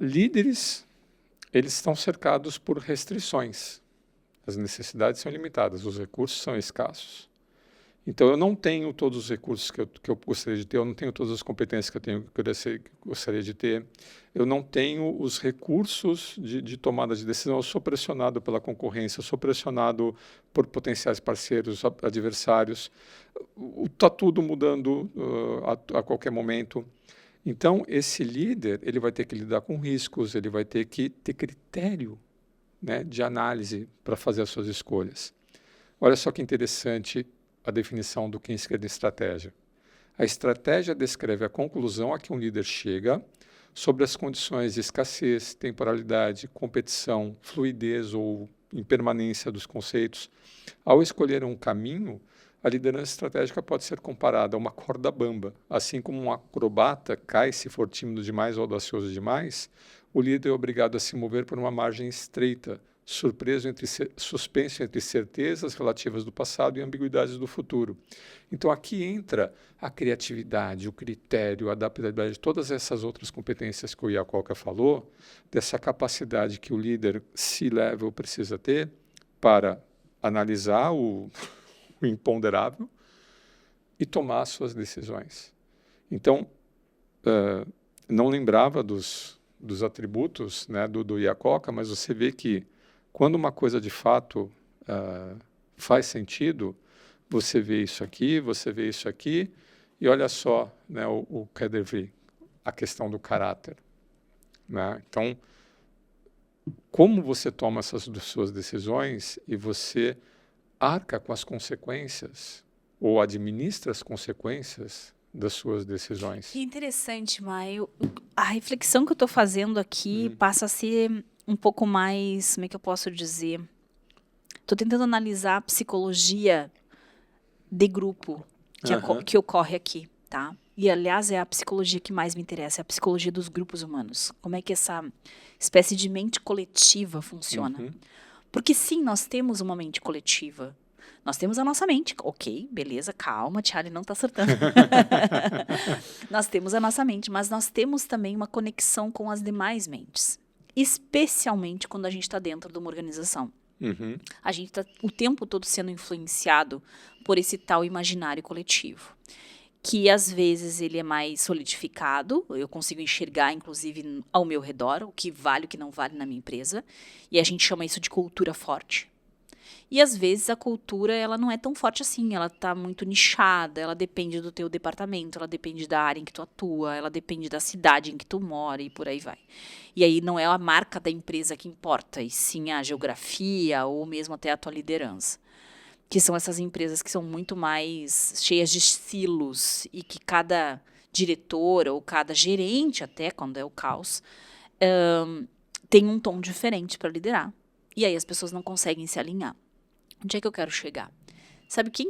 Líderes, eles estão cercados por restrições. As necessidades são limitadas, os recursos são escassos. Então, eu não tenho todos os recursos que eu gostaria de ter, eu não tenho todas as competências que eu gostaria de ter, eu não tenho os recursos de tomada de decisão, eu sou pressionado pela concorrência, eu sou pressionado por potenciais parceiros, adversários, está tudo mudando a qualquer momento. Então, esse líder ele vai ter que lidar com riscos, ele vai ter que ter critério, né, de análise para fazer as suas escolhas. Olha só que interessante a definição do Kinsinger de estratégia. A estratégia descreve a conclusão a que um líder chega sobre as condições de escassez, temporalidade, competição, fluidez ou impermanência dos conceitos. Ao escolher um caminho, a liderança estratégica pode ser comparada a uma corda bamba. Assim como um acrobata cai se for tímido demais ou audacioso demais, o líder é obrigado a se mover por uma margem estreita, suspenso entre certezas relativas do passado e ambiguidades do futuro. Então, aqui entra a criatividade, o critério, a adaptabilidade, todas essas outras competências que o Iacocca falou, dessa capacidade que o líder C-level precisa ter para analisar o imponderável, e tomar as suas decisões. Então, não lembrava dos atributos, né, do Iacocca, mas você vê que quando uma coisa de fato faz sentido, você vê isso aqui, e olha só, né, o Kedervi, a questão do caráter. Né? Então, como você toma essas suas decisões e você arca com as consequências ou administra as consequências das suas decisões. Que interessante, Maio. A reflexão que eu estou fazendo aqui passa a ser um pouco mais, como é que eu posso dizer? Estou tentando analisar a psicologia de grupo que ocorre aqui, tá? E, aliás, é a psicologia que mais me interessa, é a psicologia dos grupos humanos. Como é que essa espécie de mente coletiva funciona? Porque, sim, nós temos uma mente coletiva. Nós temos a nossa mente. Ok, beleza, calma, Charlie não está acertando. Nós temos a nossa mente, mas nós temos também uma conexão com as demais mentes. Especialmente quando a gente está dentro de uma organização. A gente está o tempo todo sendo influenciado por esse tal imaginário coletivo. Que às vezes ele é mais solidificado, eu consigo enxergar, inclusive, ao meu redor, o que vale e o que não vale na minha empresa, e a gente chama isso de cultura forte. E às vezes a cultura ela não é tão forte assim, ela está muito nichada, ela depende do teu departamento, ela depende da área em que tu atua, ela depende da cidade em que tu mora e por aí vai. E aí não é a marca da empresa que importa, e sim a geografia ou mesmo até a tua liderança. Que são essas empresas que são muito mais cheias de silos e que cada diretor ou cada gerente, até quando é o caos, tem um tom diferente para liderar. E aí as pessoas não conseguem se alinhar. Onde é que eu quero chegar? Sabe o que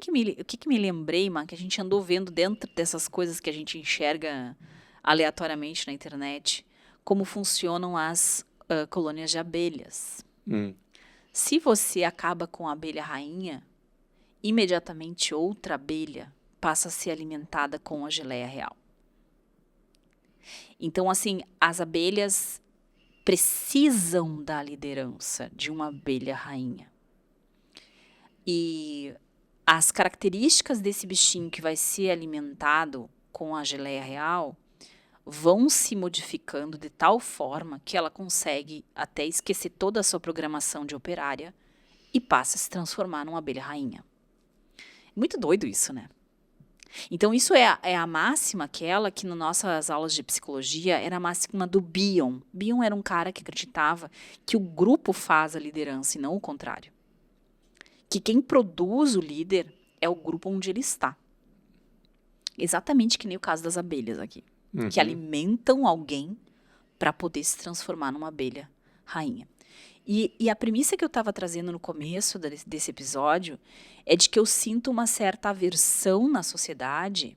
me lembrei, que a gente andou vendo dentro dessas coisas que a gente enxerga aleatoriamente na internet, como funcionam as colônias de abelhas. Se você acaba com a abelha rainha, imediatamente outra abelha passa a ser alimentada com a geleia real. Então, assim, as abelhas precisam da liderança de uma abelha rainha. E as características desse bichinho que vai ser alimentado com a geleia real vão se modificando de tal forma que ela consegue até esquecer toda a sua programação de operária e passa a se transformar numa abelha rainha. Muito doido isso, né? Então, isso é a máxima aquela que nas nossas aulas de psicologia era a máxima do Bion. Bion era um cara que acreditava que o grupo faz a liderança e não o contrário. Que quem produz o líder é o grupo onde ele está. Exatamente que nem o caso das abelhas aqui. Que alimentam alguém para poder se transformar numa abelha rainha. E a premissa que eu estava trazendo no começo desse episódio é de que eu sinto uma certa aversão na sociedade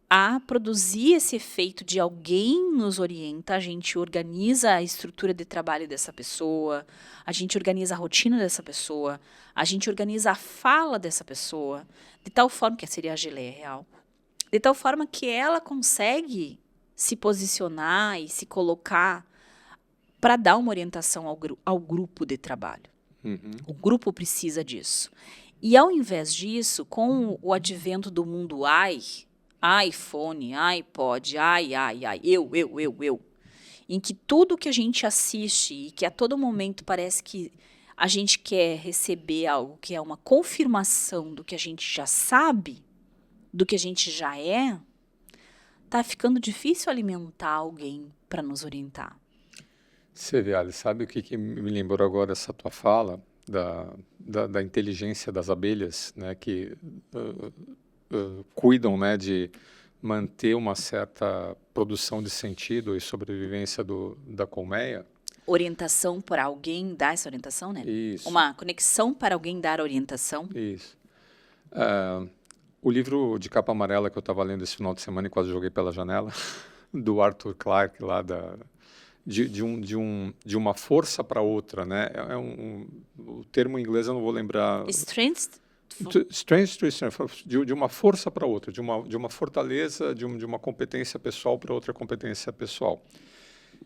a produzir esse efeito de alguém nos orienta, a gente organiza a estrutura de trabalho dessa pessoa, a gente organiza a rotina dessa pessoa, a gente organiza a fala dessa pessoa, de tal forma, que seria a geleia real, de tal forma que ela consegue se posicionar e se colocar para dar uma orientação ao grupo de trabalho. O grupo precisa disso. E ao invés disso, com o advento do mundo iPhone, iPod, eu, em que tudo que a gente assiste e que a todo momento parece que a gente quer receber algo que é uma confirmação do que a gente já sabe, do que a gente já é, tá ficando difícil alimentar alguém para nos orientar. Você vê, Alice, sabe o que me lembrou agora essa tua fala da inteligência das abelhas, né, que cuidam, né, de manter uma certa produção de sentido e sobrevivência da colmeia? Orientação para alguém dar essa orientação, né? Isso. Uma conexão para alguém dar orientação. Isso. O livro de capa amarela que eu estava lendo esse final de semana e quase joguei pela janela, do Arthur Clarke, lá de uma força para outra, né? O termo em inglês eu não vou lembrar. Strength de uma força para outra, de uma fortaleza, de uma competência pessoal para outra competência pessoal.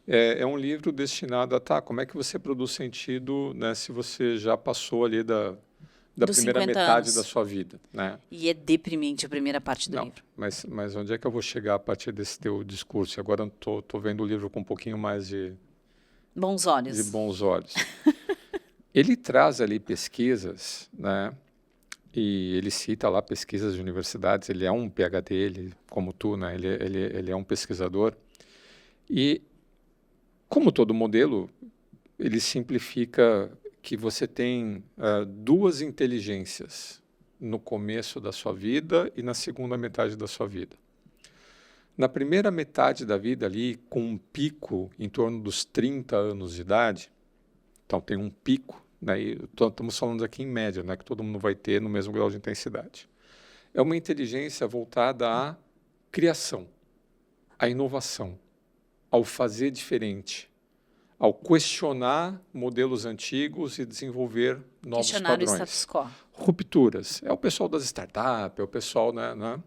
É um livro destinado a como é que você produz sentido, né, se você já passou ali da Dos primeira 50 metade anos. da sua vida, né? E é deprimente a primeira parte do Não, livro. mas onde é que eu vou chegar a partir desse teu discurso? Agora eu tô vendo o livro com um pouquinho mais Bons de olhos. bons olhos. Ele traz ali pesquisas, né? E ele cita lá pesquisas de universidades. Ele é um PhD, ele, como tu, né? Ele é um pesquisador. E, como todo modelo, ele simplifica que você tem duas inteligências no começo da sua vida e na segunda metade da sua vida. Na primeira metade da vida ali, com um pico em torno dos 30 anos de idade, então tem um pico, né? Estamos falando aqui em média, né? Que todo mundo vai ter no mesmo grau de intensidade. É uma inteligência voltada à criação, à inovação, ao fazer diferente, ao questionar modelos antigos e desenvolver novos Questionar o padrões. status quo. Rupturas. É o pessoal das startups, é o pessoal, né?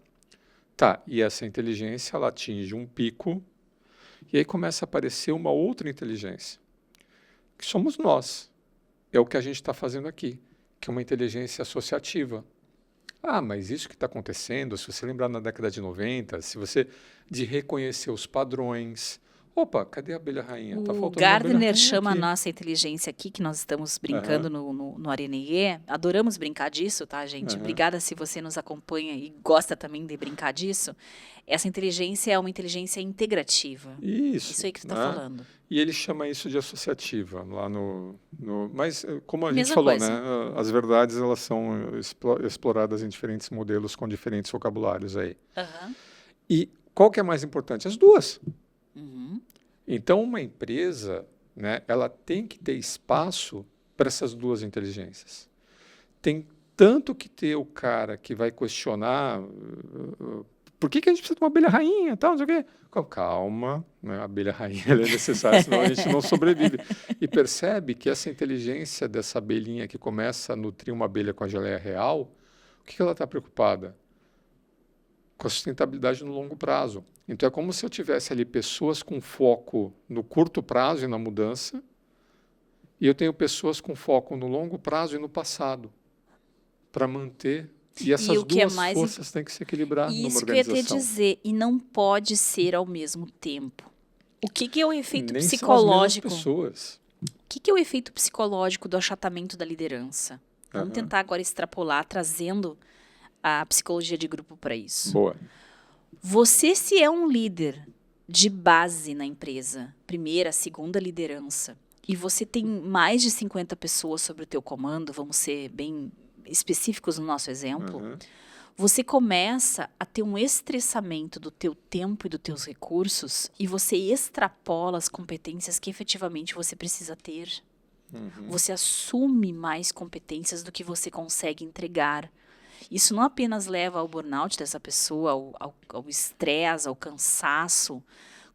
Tá, e essa inteligência, ela atinge um pico e aí começa a aparecer uma outra inteligência, que somos nós. É o que a gente está fazendo aqui, que é uma inteligência associativa. Ah, mas isso que está acontecendo, se você lembrar na década de 90, se você de reconhecer os padrões. Opa, cadê a abelha rainha? Tá O faltando uma abelha Gardner rainha chama a aqui. nossa inteligência aqui, que nós estamos brincando no Arenê. Adoramos brincar disso, tá, gente? Obrigada se você nos acompanha e gosta também de brincar disso. Essa inteligência é uma inteligência integrativa. Isso Isso aí que tu está né? falando. E ele chama isso de associativa lá mas como a gente Mesma falou, coisa. né? As verdades elas são exploradas em diferentes modelos com diferentes vocabulários aí. Aham. E qual que é mais importante? As duas. Uhum. Então uma empresa, né? Ela tem que ter espaço para essas duas inteligências. Tem tanto que ter o cara que vai questionar por que a gente precisa de uma abelha rainha, tal, não sei o quê. Calma, né? A abelha rainha ela é necessária, senão a gente não sobrevive. E percebe que essa inteligência dessa abelhinha que começa a nutrir uma abelha com a geleia real, o que ela está preocupada? Com a sustentabilidade no longo prazo. Então é como se eu tivesse ali pessoas com foco no curto prazo e na mudança, e eu tenho pessoas com foco no longo prazo e no passado, para manter. E essas o que é duas mais forças têm que se equilibrar numa Isso que eu ia organização. te dizer, e não pode ser ao mesmo tempo. O que é o efeito Nem psicológico? são as mesmas pessoas. O que é o efeito psicológico do achatamento da liderança? Vamos tentar agora extrapolar, trazendo a psicologia de grupo para isso. Boa. Você, se é um líder de base na empresa, primeira, segunda liderança, e você tem mais de 50 pessoas sobre o teu comando, vamos ser bem específicos no nosso exemplo, você começa a ter um estressamento do teu tempo e dos teus recursos e você extrapola as competências que efetivamente você precisa ter. Você assume mais competências do que você consegue entregar. Isso não apenas leva ao burnout dessa pessoa, ao estresse, ao cansaço,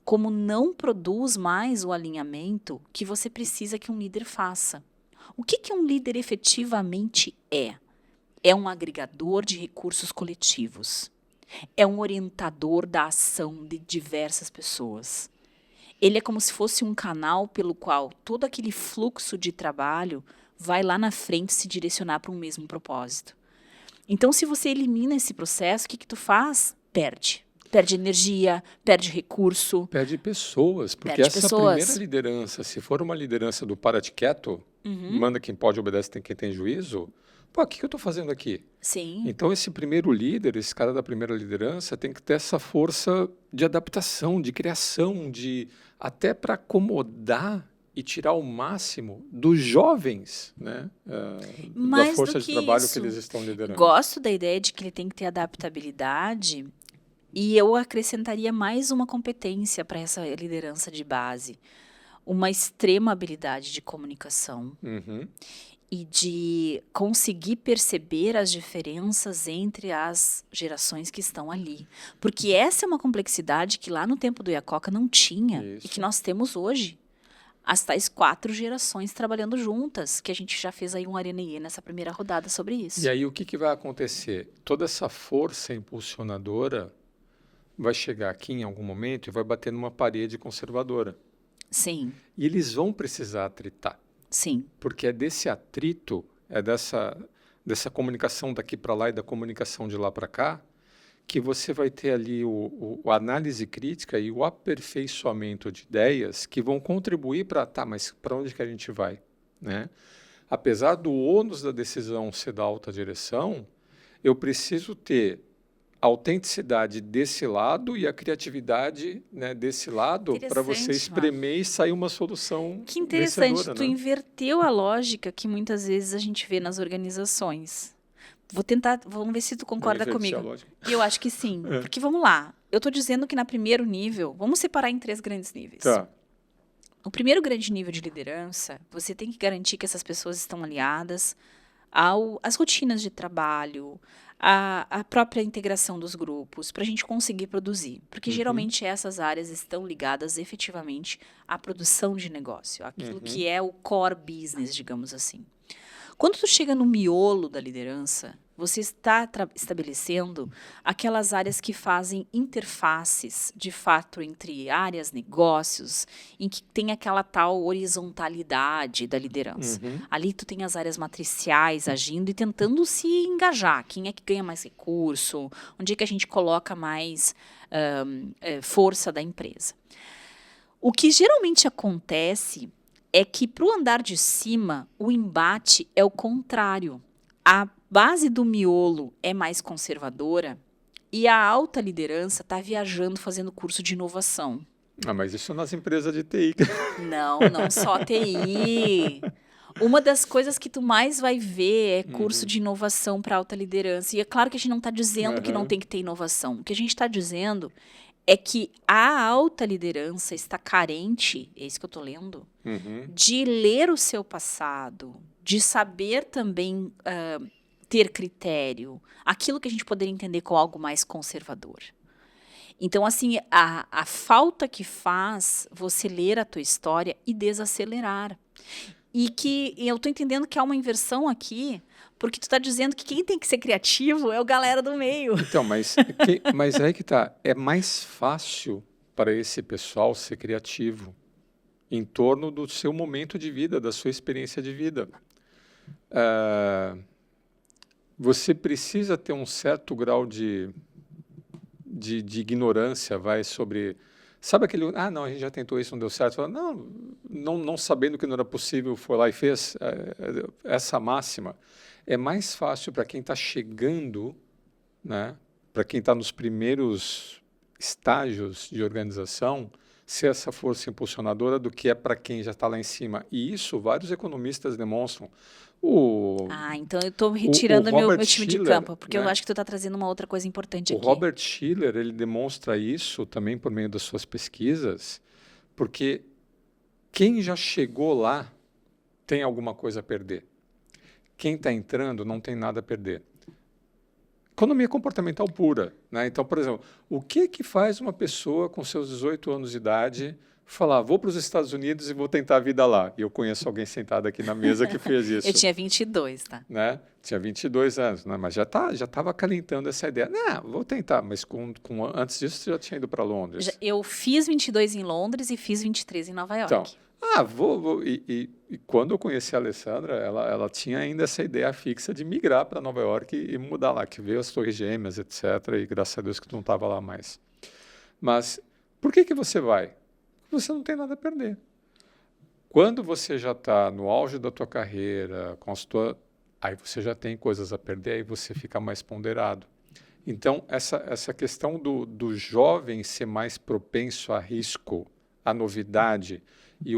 como não produz mais o alinhamento que você precisa que um líder faça. O que um líder efetivamente é? É um agregador de recursos coletivos. É um orientador da ação de diversas pessoas. Ele é como se fosse um canal pelo qual todo aquele fluxo de trabalho vai lá na frente se direcionar para um mesmo propósito. Então, se você elimina esse processo, o que tu faz? Perde. Perde energia, perde recurso. Perde pessoas, porque Perde essa pessoas. primeira liderança, se for uma liderança do para-te quieto, manda quem pode, obedece quem tem juízo, pô, o que eu estou fazendo aqui? Sim. Então, esse primeiro líder, esse cara da primeira liderança, tem que ter essa força de adaptação, de criação, até para acomodar e tirar o máximo dos jovens, né? Da Mais força do de que trabalho isso, que eles estão liderando. gosto da ideia de que ele tem que ter adaptabilidade e eu acrescentaria mais uma competência para essa liderança de base. Uma extrema habilidade de comunicação. E de conseguir perceber as diferenças entre as gerações que estão ali. Porque essa é uma complexidade que lá no tempo do Iacoca não tinha e que nós temos hoje. As tais 4 gerações trabalhando juntas, que a gente já fez aí um Arenê nessa primeira rodada sobre isso. E aí o que vai acontecer? Toda essa força impulsionadora vai chegar aqui em algum momento e vai bater numa parede conservadora. Sim. E eles vão precisar atritar. Sim. Porque é desse atrito, é dessa comunicação daqui para lá e da comunicação de lá para cá, que você vai ter ali a análise crítica e o aperfeiçoamento de ideias que vão contribuir para, tá, mas para onde que a gente vai, né? Apesar do ônus da decisão ser da alta direção, eu preciso ter a autenticidade desse lado e a criatividade, né, desse lado para você espremer e sair uma solução que interessante, vencedora, tu né? inverteu a lógica que muitas vezes a gente vê nas organizações. Vamos ver se tu concorda comigo. Eu acho que sim, porque vamos lá. Eu estou dizendo que na primeiro nível, vamos separar em 3 grandes níveis. Tá. O primeiro grande nível de liderança, você tem que garantir que essas pessoas estão aliadas às rotinas de trabalho, à própria integração dos grupos, para a gente conseguir produzir. Porque geralmente essas áreas estão ligadas efetivamente à produção de negócio, aquilo que é o core business, digamos assim. Quando tu chega no miolo da liderança, você está estabelecendo aquelas áreas que fazem interfaces, de fato, entre áreas, negócios, em que tem aquela tal horizontalidade da liderança. Ali tu tem as áreas matriciais agindo e tentando se engajar. Quem é que ganha mais recurso? Onde é que a gente coloca mais força da empresa? O que geralmente acontece é que para o andar de cima, o embate é o contrário. A base do miolo é mais conservadora e a alta liderança está viajando fazendo curso de inovação. Ah, mas isso nas empresas de TI. Não só TI. Uma das coisas que tu mais vai ver é curso de inovação para alta liderança. E é claro que a gente não está dizendo que não tem que ter inovação. O que a gente está dizendo é que a alta liderança está carente, é isso que eu estou lendo, de ler o seu passado, de saber também ter critério, aquilo que a gente poderia entender como algo mais conservador. Então, assim, a falta que faz você ler a tua história e desacelerar. E que eu estou entendendo que há uma inversão aqui, porque tu está dizendo que quem tem que ser criativo é o galera do meio. Então, mas aí que tá. É mais fácil para esse pessoal ser criativo em torno do seu momento de vida, da sua experiência de vida. Você precisa ter um certo grau de ignorância, sobre... Sabe aquele... não, a gente já tentou isso, não deu certo. Fala, não sabendo que não era possível, foi lá e fez. Essa máxima é mais fácil para quem está chegando, né? Para quem está nos primeiros estágios de organização, ser essa força impulsionadora do que é para quem já está lá em cima. E isso vários economistas demonstram. Então eu estou retirando meu time de campo, porque né? eu acho que tu está trazendo uma outra coisa importante aqui. O Robert Shiller, ele demonstra isso também por meio das suas pesquisas, porque quem já chegou lá tem alguma coisa a perder. Quem está entrando não tem nada a perder. Economia comportamental pura, né? Então, por exemplo, o que faz uma pessoa com seus 18 anos de idade falar, vou para os Estados Unidos e vou tentar a vida lá? E eu conheço alguém sentado aqui na mesa que fez isso. Eu tinha 22, tá? Né? Tinha 22 anos, né? Mas já estava acalentando essa ideia. Vou tentar, mas antes disso você já tinha ido para Londres. Eu fiz 22 em Londres e fiz 23 em Nova York. Então, vou. E quando eu conheci a Alessandra, ela tinha ainda essa ideia fixa de migrar para Nova York e mudar lá, que veio as Torres Gêmeas, etc. E graças a Deus que tu não estava lá mais. Mas por que você vai? Você não tem nada a perder. Quando você já está no auge da tua carreira, aí você já tem coisas a perder, aí você fica mais ponderado. Então, essa questão do jovem ser mais propenso a risco, a novidade, e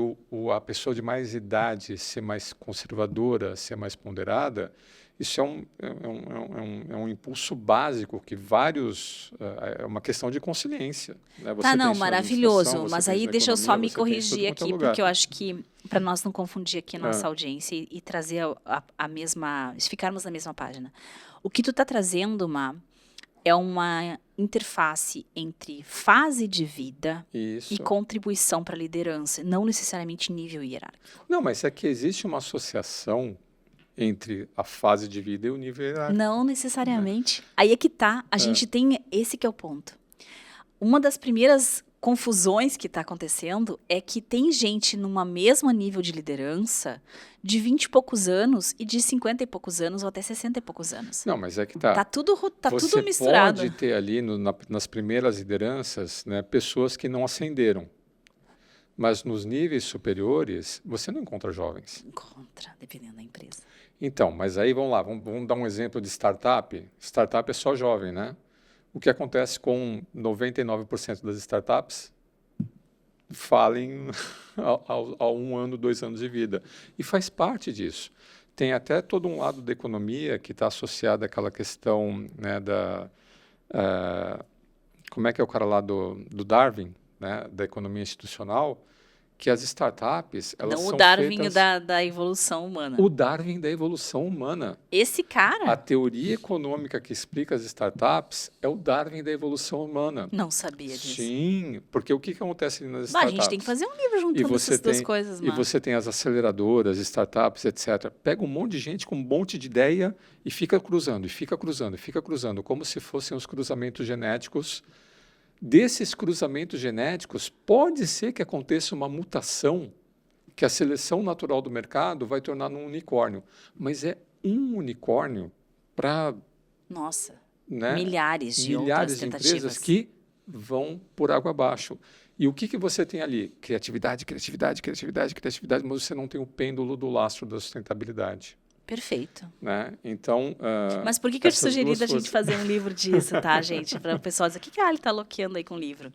a pessoa de mais idade ser mais conservadora, ser mais ponderada, isso é um impulso básico que é uma questão de consciência. Né? Maravilhoso, mas aí deixa eu só me corrigir aqui, porque eu acho que, para nós não confundir aqui a nossa audiência e trazer a mesma, ficarmos na mesma página. O que tu está trazendo, é uma interface entre fase de vida e contribuição para a liderança, não necessariamente nível hierárquico. Não, mas é que existe uma associação entre a fase de vida e o nível hierárquico. Não necessariamente. Aí é que tá, a gente tem, esse que é o ponto. Uma das primeiras confusões que está acontecendo é que tem gente numa mesma nível de liderança de 20 e poucos anos e de 50 e poucos anos ou até 60 e poucos anos. Não, mas é que tá. Tá tudo Você misturado. pode ter ali nas primeiras lideranças, né, pessoas que não ascenderam. Mas nos níveis superiores, você não encontra jovens. Encontra, dependendo da empresa. Então, mas aí vamos lá, vamos dar um exemplo de startup. Startup é só jovem, né? O que acontece com 99% das startups? Falem ao 1 ano, 2 anos de vida. E faz parte disso. Tem até todo um lado da economia que está associado àquela questão, né, como é que é o cara lá do Darwin, né, da economia institucional, que as startups, elas Não são o Darwin feitas... da evolução humana. O Darwin da evolução humana. Esse cara? A teoria econômica que explica as startups é o Darwin da evolução humana. Não sabia disso. Sim, porque o que acontece nas A startups? gente tem que fazer um livro juntando essas duas coisas, E mano. você tem as aceleradoras, startups, etc. Pega um monte de gente com um monte de ideia e fica cruzando, e fica cruzando, e fica cruzando, como se fossem os cruzamentos genéticos. Desses cruzamentos genéticos, pode ser que aconteça uma mutação que a seleção natural do mercado vai tornar num unicórnio. Mas é um unicórnio para, Nossa, né, milhares de milhares outras de tentativas. empresas que vão por água abaixo. E o que você tem ali? Criatividade, criatividade, criatividade, criatividade, mas você não tem o pêndulo do lastro da sustentabilidade. Perfeito. Né? Então, mas por que eu te essas sugeri duas da gente coisas... fazer um livro disso, tá, gente? Para o pessoal dizer, o que a Ali está loqueando aí com o livro?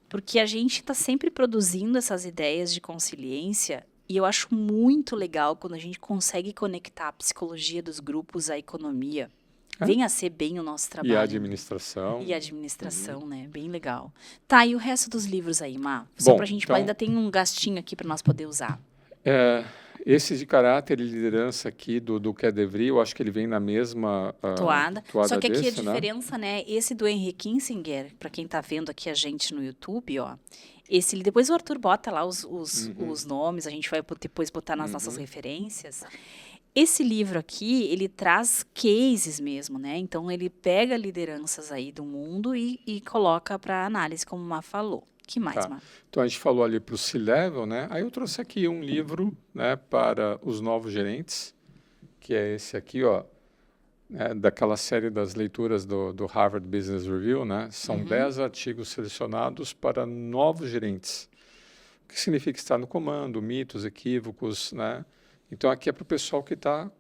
Porque a gente está sempre produzindo essas ideias de consciência e eu acho muito legal quando a gente consegue conectar a psicologia dos grupos à economia. Vem a ser bem o nosso trabalho. E a administração. E a administração, né? Bem legal. Tá, e o resto dos livros aí, Má? Só para a gente, então, ainda tem um gastinho aqui para nós poder usar. Esse de caráter e liderança aqui do Kedevri, eu acho que ele vem na mesma toada. Só que aqui desse, a diferença, né? Esse do Henry Kissinger, para quem está vendo aqui a gente no YouTube, ó. Depois o Arthur bota lá os nomes, a gente vai depois botar nas nossas referências. Esse livro aqui, ele traz cases mesmo, né? Então, ele pega lideranças aí do mundo e coloca para análise, como o Má falou. Que mais, Má? Então, a gente falou ali para o C-Level, né? Aí eu trouxe aqui um livro, né, para os novos gerentes, que é esse aqui, ó, daquela série das leituras do Harvard Business Review, né? São 10 artigos selecionados para novos gerentes. O que significa estar no comando, mitos, equívocos, né? Então, aqui é para o pessoal que está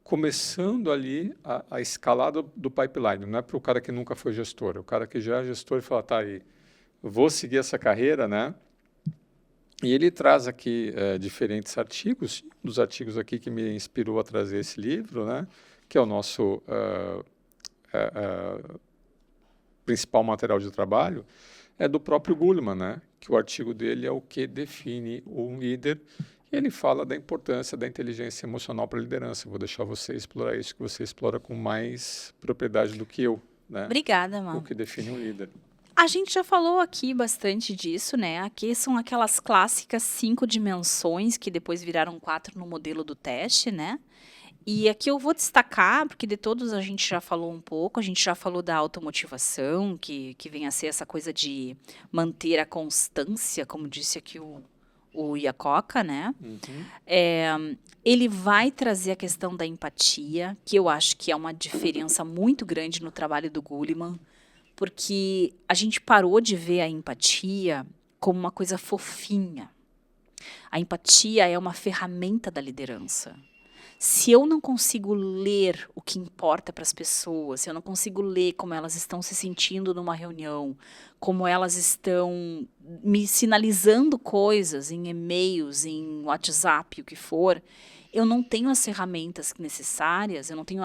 começando ali a escalada do pipeline. Não é para o cara que nunca foi gestor, é o cara que já é gestor e fala, tá aí, vou seguir essa carreira, né? E ele traz aqui diferentes artigos. Um dos artigos aqui que me inspirou a trazer esse livro, né? Que é o nosso principal material de trabalho, é do próprio Goleman, né? Que o artigo dele é o que define um líder. E ele fala da importância da inteligência emocional para a liderança. Vou deixar você explorar isso, que você explora com mais propriedade do que eu, né? Obrigada, Má. O que define um líder. A gente já falou aqui bastante disso, né? Aqui são aquelas clássicas 5 dimensões que depois viraram 4 no modelo do teste, né? E aqui eu vou destacar, porque de todos a gente já falou um pouco, a gente já falou da automotivação, que vem a ser essa coisa de manter a constância, como disse aqui o Iacocca, né? Ele vai trazer a questão da empatia, que eu acho que é uma diferença muito grande no trabalho do Goleman, porque a gente parou de ver a empatia como uma coisa fofinha. A empatia é uma ferramenta da liderança. Se eu não consigo ler o que importa para as pessoas, se eu não consigo ler como elas estão se sentindo numa reunião, como elas estão me sinalizando coisas em e-mails, em WhatsApp, o que for, eu não tenho as ferramentas necessárias, eu não tenho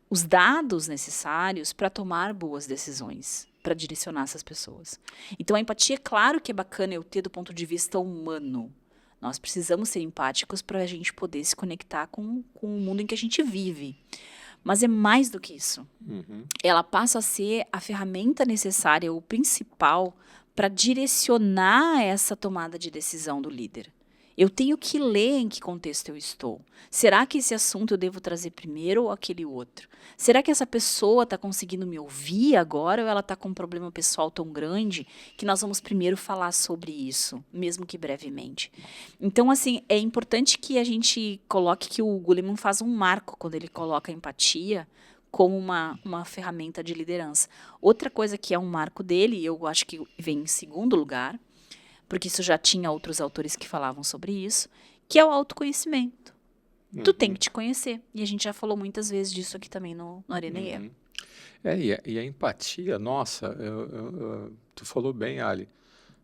os dados necessários para tomar boas decisões, para direcionar essas pessoas. Então, a empatia, claro que é bacana eu ter do ponto de vista humano. Nós precisamos ser empáticos para a gente poder se conectar com o mundo em que a gente vive. Mas é mais do que isso. Ela passa a ser a ferramenta necessária, o principal, para direcionar essa tomada de decisão do líder. Eu tenho que ler em que contexto eu estou. Será que esse assunto eu devo trazer primeiro ou aquele outro? Será que essa pessoa está conseguindo me ouvir agora ou ela está com um problema pessoal tão grande que nós vamos primeiro falar sobre isso, mesmo que brevemente? Então, assim, é importante que a gente coloque que o Goleman faz um marco quando ele coloca a empatia como uma ferramenta de liderança. Outra coisa que é um marco dele, e eu acho que vem em segundo lugar, porque isso já tinha outros autores que falavam sobre isso, que é o autoconhecimento. Tu tem que te conhecer. E a gente já falou muitas vezes disso aqui também no Arena EE. E a empatia, nossa, tu falou bem, Ali,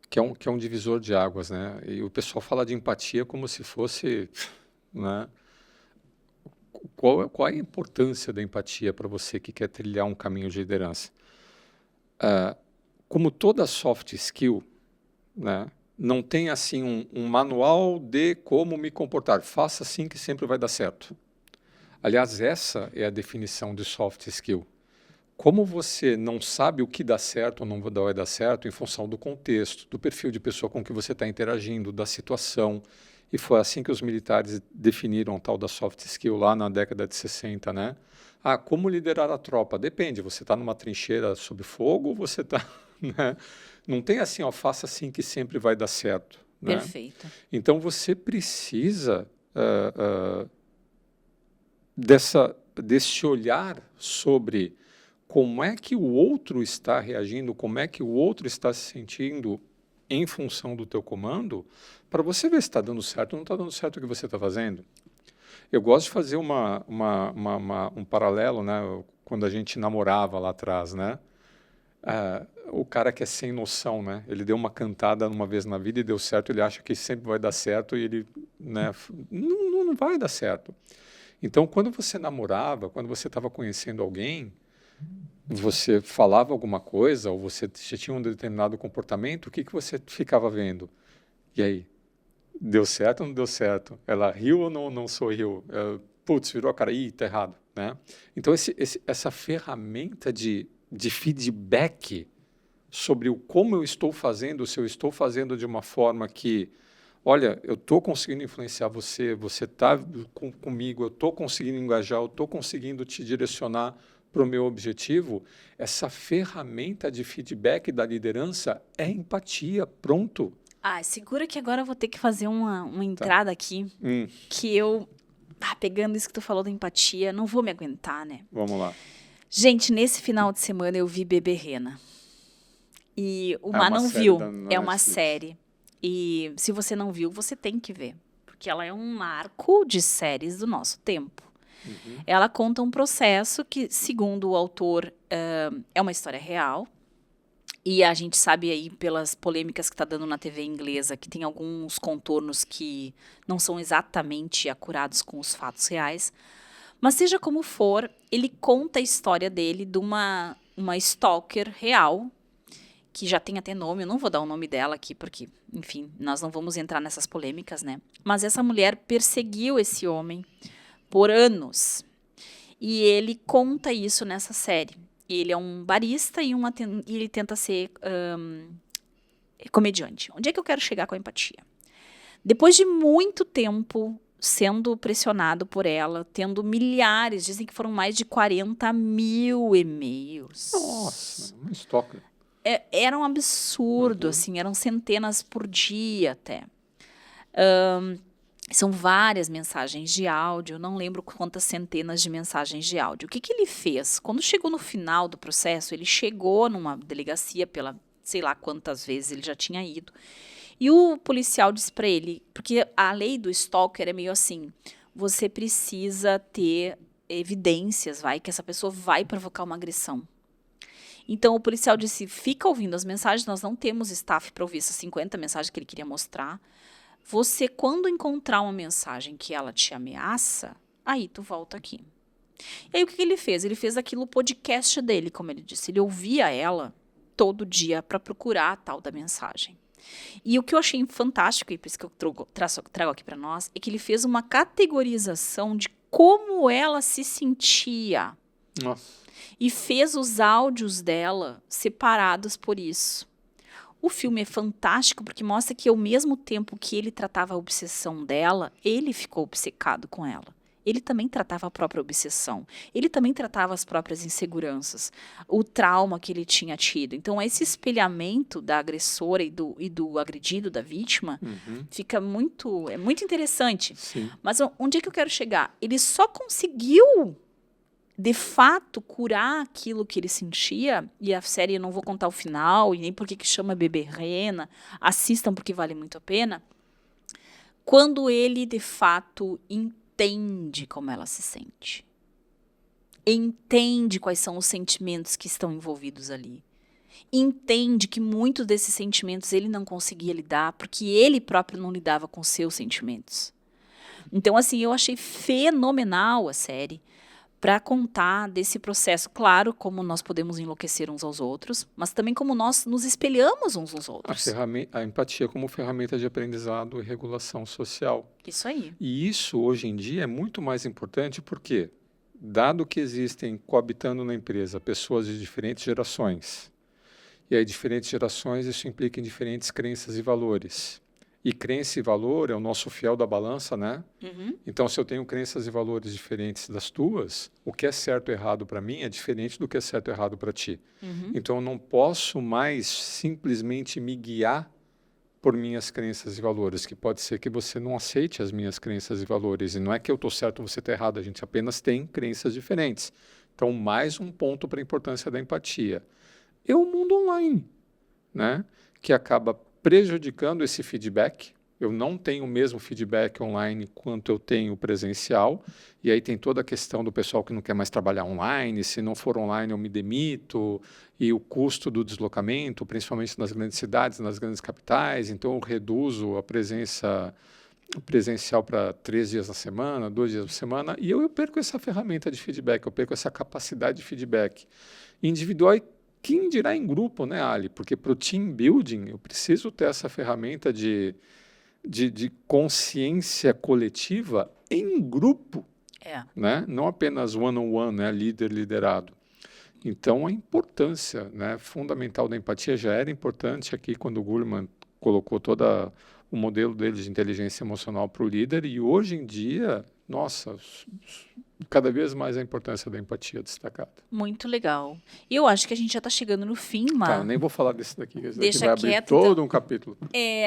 que é um divisor de águas, né? E o pessoal fala de empatia como se fosse, né? Qual é a importância da empatia para você que quer trilhar um caminho de liderança? Como toda soft skill, né, não tem assim um manual de como me comportar. Faça assim que sempre vai dar certo. Aliás, essa é a definição de soft skill. Como você não sabe o que dá certo ou não vai dar certo em função do contexto, do perfil de pessoa com que você está interagindo, da situação. E foi assim que os militares definiram o tal da soft skill lá na década de 60, né? Como liderar a tropa? Depende, você está numa trincheira sob fogo ou você está... Né? Não tem assim, faça assim que sempre vai dar certo. Né? Perfeito. Então, você precisa desse olhar sobre como é que o outro está reagindo, como é que o outro está se sentindo em função do teu comando, para você ver se está dando certo ou não está dando certo o que você está fazendo. Eu gosto de fazer um paralelo, né? Quando a gente namorava lá atrás, né? O cara que é sem noção, né? Ele deu uma cantada uma vez na vida e deu certo, ele acha que sempre vai dar certo e ele, né? Não vai dar certo. Então, quando você namorava, quando você estava conhecendo alguém, você falava alguma coisa ou você tinha um determinado comportamento, o que você ficava vendo? E aí? Deu certo ou não deu certo? Ela riu ou não sorriu? Putz, virou a cara, tá errado, né? Então, essa ferramenta de feedback sobre como eu estou fazendo, se eu estou fazendo de uma forma que, olha, eu estou conseguindo influenciar você, você está comigo, eu estou conseguindo engajar, eu estou conseguindo te direcionar para o meu objetivo, essa ferramenta de feedback da liderança é empatia, pronto. Segura que agora eu vou ter que fazer uma entrada aqui, que eu, pegando isso que tu falou da empatia, não vou me aguentar, né? Vamos lá. Gente, nesse final de semana eu vi Bebê Rena. E o Mar não viu, é uma série. E se você não viu, você tem que ver. Porque ela é um marco de séries do nosso tempo. Ela conta um processo que, segundo o autor, é uma história real. E a gente sabe aí, pelas polêmicas que está dando na TV inglesa, que tem alguns contornos que não são exatamente acurados com os fatos reais. Mas seja como for, ele conta a história dele de uma stalker real, que já tem até nome, eu não vou dar o nome dela aqui, porque, enfim, nós não vamos entrar nessas polêmicas, né? Mas essa mulher perseguiu esse homem por anos. E ele conta isso nessa série. Ele é um barista e ele tenta ser comediante. Onde é que eu quero chegar com a empatia? Depois de muito tempo sendo pressionado por ela, tendo milhares, dizem que foram mais de 40 mil e-mails. Nossa, uma stalker. Era um absurdo, assim, eram centenas por dia até. São várias mensagens de áudio, não lembro quantas centenas de mensagens de áudio. O que ele fez? Quando chegou no final do processo, ele chegou numa delegacia pela, sei lá quantas vezes ele já tinha ido, e o policial disse para ele, porque a lei do stalker é meio assim, você precisa ter evidências, que essa pessoa vai provocar uma agressão. Então, o policial disse, fica ouvindo as mensagens, nós não temos staff para ouvir essas 50 mensagens que ele queria mostrar. Você, quando encontrar uma mensagem que ela te ameaça, aí tu volta aqui. E aí, o que ele fez? Ele fez aquilo, o podcast dele, como ele disse. Ele ouvia ela todo dia para procurar a tal da mensagem. E o que eu achei fantástico, e por isso que eu trago aqui para nós, é que ele fez uma categorização de como ela se sentia. Nossa. E fez os áudios dela separados por isso. O filme é fantástico porque mostra que ao mesmo tempo que ele tratava a obsessão dela, ele ficou obcecado com ela. Ele também tratava a própria obsessão. Ele também tratava as próprias inseguranças, o trauma que ele tinha tido. Então, esse espelhamento da agressora e do agredido, da vítima, fica muito interessante. Sim. Mas onde é que eu quero chegar? Ele só conseguiu, de fato, curar aquilo que ele sentia, e a série, eu não vou contar o final, e nem porque que chama Beberrena, assistam porque vale muito a pena, quando ele, de fato, entende como ela se sente. Entende quais são os sentimentos que estão envolvidos ali. Entende que muitos desses sentimentos ele não conseguia lidar, porque ele próprio não lidava com seus sentimentos. Então, assim, eu achei fenomenal a série para contar desse processo. Claro, como nós podemos enlouquecer uns aos outros, mas também como nós nos espelhamos uns nos outros. A empatia como ferramenta de aprendizado e regulação social. Isso aí. E isso, hoje em dia, é muito mais importante porque, dado que existem, coabitando na empresa, pessoas de diferentes gerações, e aí diferentes gerações, isso implica em diferentes crenças e valores. E crença e valor é o nosso fiel da balança, né? Então, se eu tenho crenças e valores diferentes das tuas, o que é certo e errado para mim é diferente do que é certo e errado para ti. Então, eu não posso mais simplesmente me guiar por minhas crenças e valores, que pode ser que você não aceite as minhas crenças e valores. E não é que eu estou certo ou você está errado, a gente apenas tem crenças diferentes. Então, mais um ponto para a importância da empatia. É o mundo online, né? Que acaba prejudicando esse feedback. Eu não tenho o mesmo feedback online quanto eu tenho presencial, e aí tem toda a questão do pessoal que não quer mais trabalhar online, se não for online eu me demito, e o custo do deslocamento, principalmente nas grandes cidades, nas grandes capitais, então eu reduzo a presença presencial para 3 dias na semana, 2 dias na semana, e eu perco essa ferramenta de feedback, eu perco essa capacidade de feedback individual e quem dirá em grupo, né, Ali? Porque para o team building eu preciso ter essa ferramenta de consciência coletiva em grupo, né? Não apenas one-on-one, né? Líder, liderado. Então, a importância, né, fundamental da empatia já era importante aqui quando o Goleman colocou todo o modelo dele de inteligência emocional para o líder, e hoje em dia, nossa, cada vez mais a importância da empatia destacada. Muito legal. E eu acho que a gente já está chegando no fim, mas... Tá, eu nem vou falar desse daqui, esse Deixa daqui vai abrir quieto, todo então. um capítulo.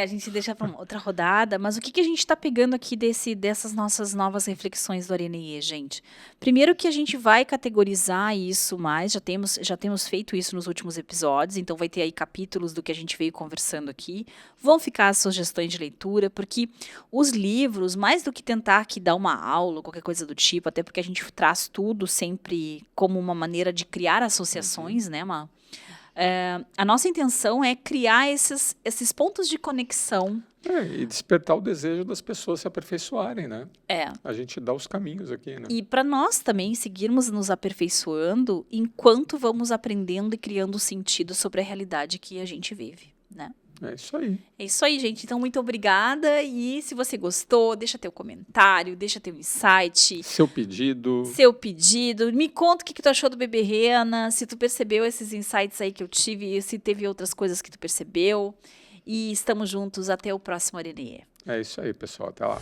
A gente deixa para outra rodada, mas o que a gente está pegando aqui dessas nossas novas reflexões do Areneie, gente? Primeiro que a gente vai categorizar isso mais, já temos feito isso nos últimos episódios, então vai ter aí capítulos do que a gente veio conversando aqui, vão ficar as sugestões de leitura, porque os livros, mais do que tentar aqui dar uma aula, qualquer coisa do tipo, até porque a gente traz tudo sempre como uma maneira de criar associações, né, Má? A nossa intenção é criar esses pontos de conexão. E despertar o desejo das pessoas se aperfeiçoarem, né? A gente dá os caminhos aqui, né? E para nós também seguirmos nos aperfeiçoando enquanto vamos aprendendo e criando sentido sobre a realidade que a gente vive, né? É isso aí. É isso aí, gente. Então, muito obrigada. E se você gostou, deixa teu comentário, deixa teu insight. Seu pedido. Me conta o que tu achou do Beberrena, se tu percebeu esses insights aí que eu tive, se teve outras coisas que tu percebeu. E estamos juntos. Até o próximo Areneie. É isso aí, pessoal. Até lá.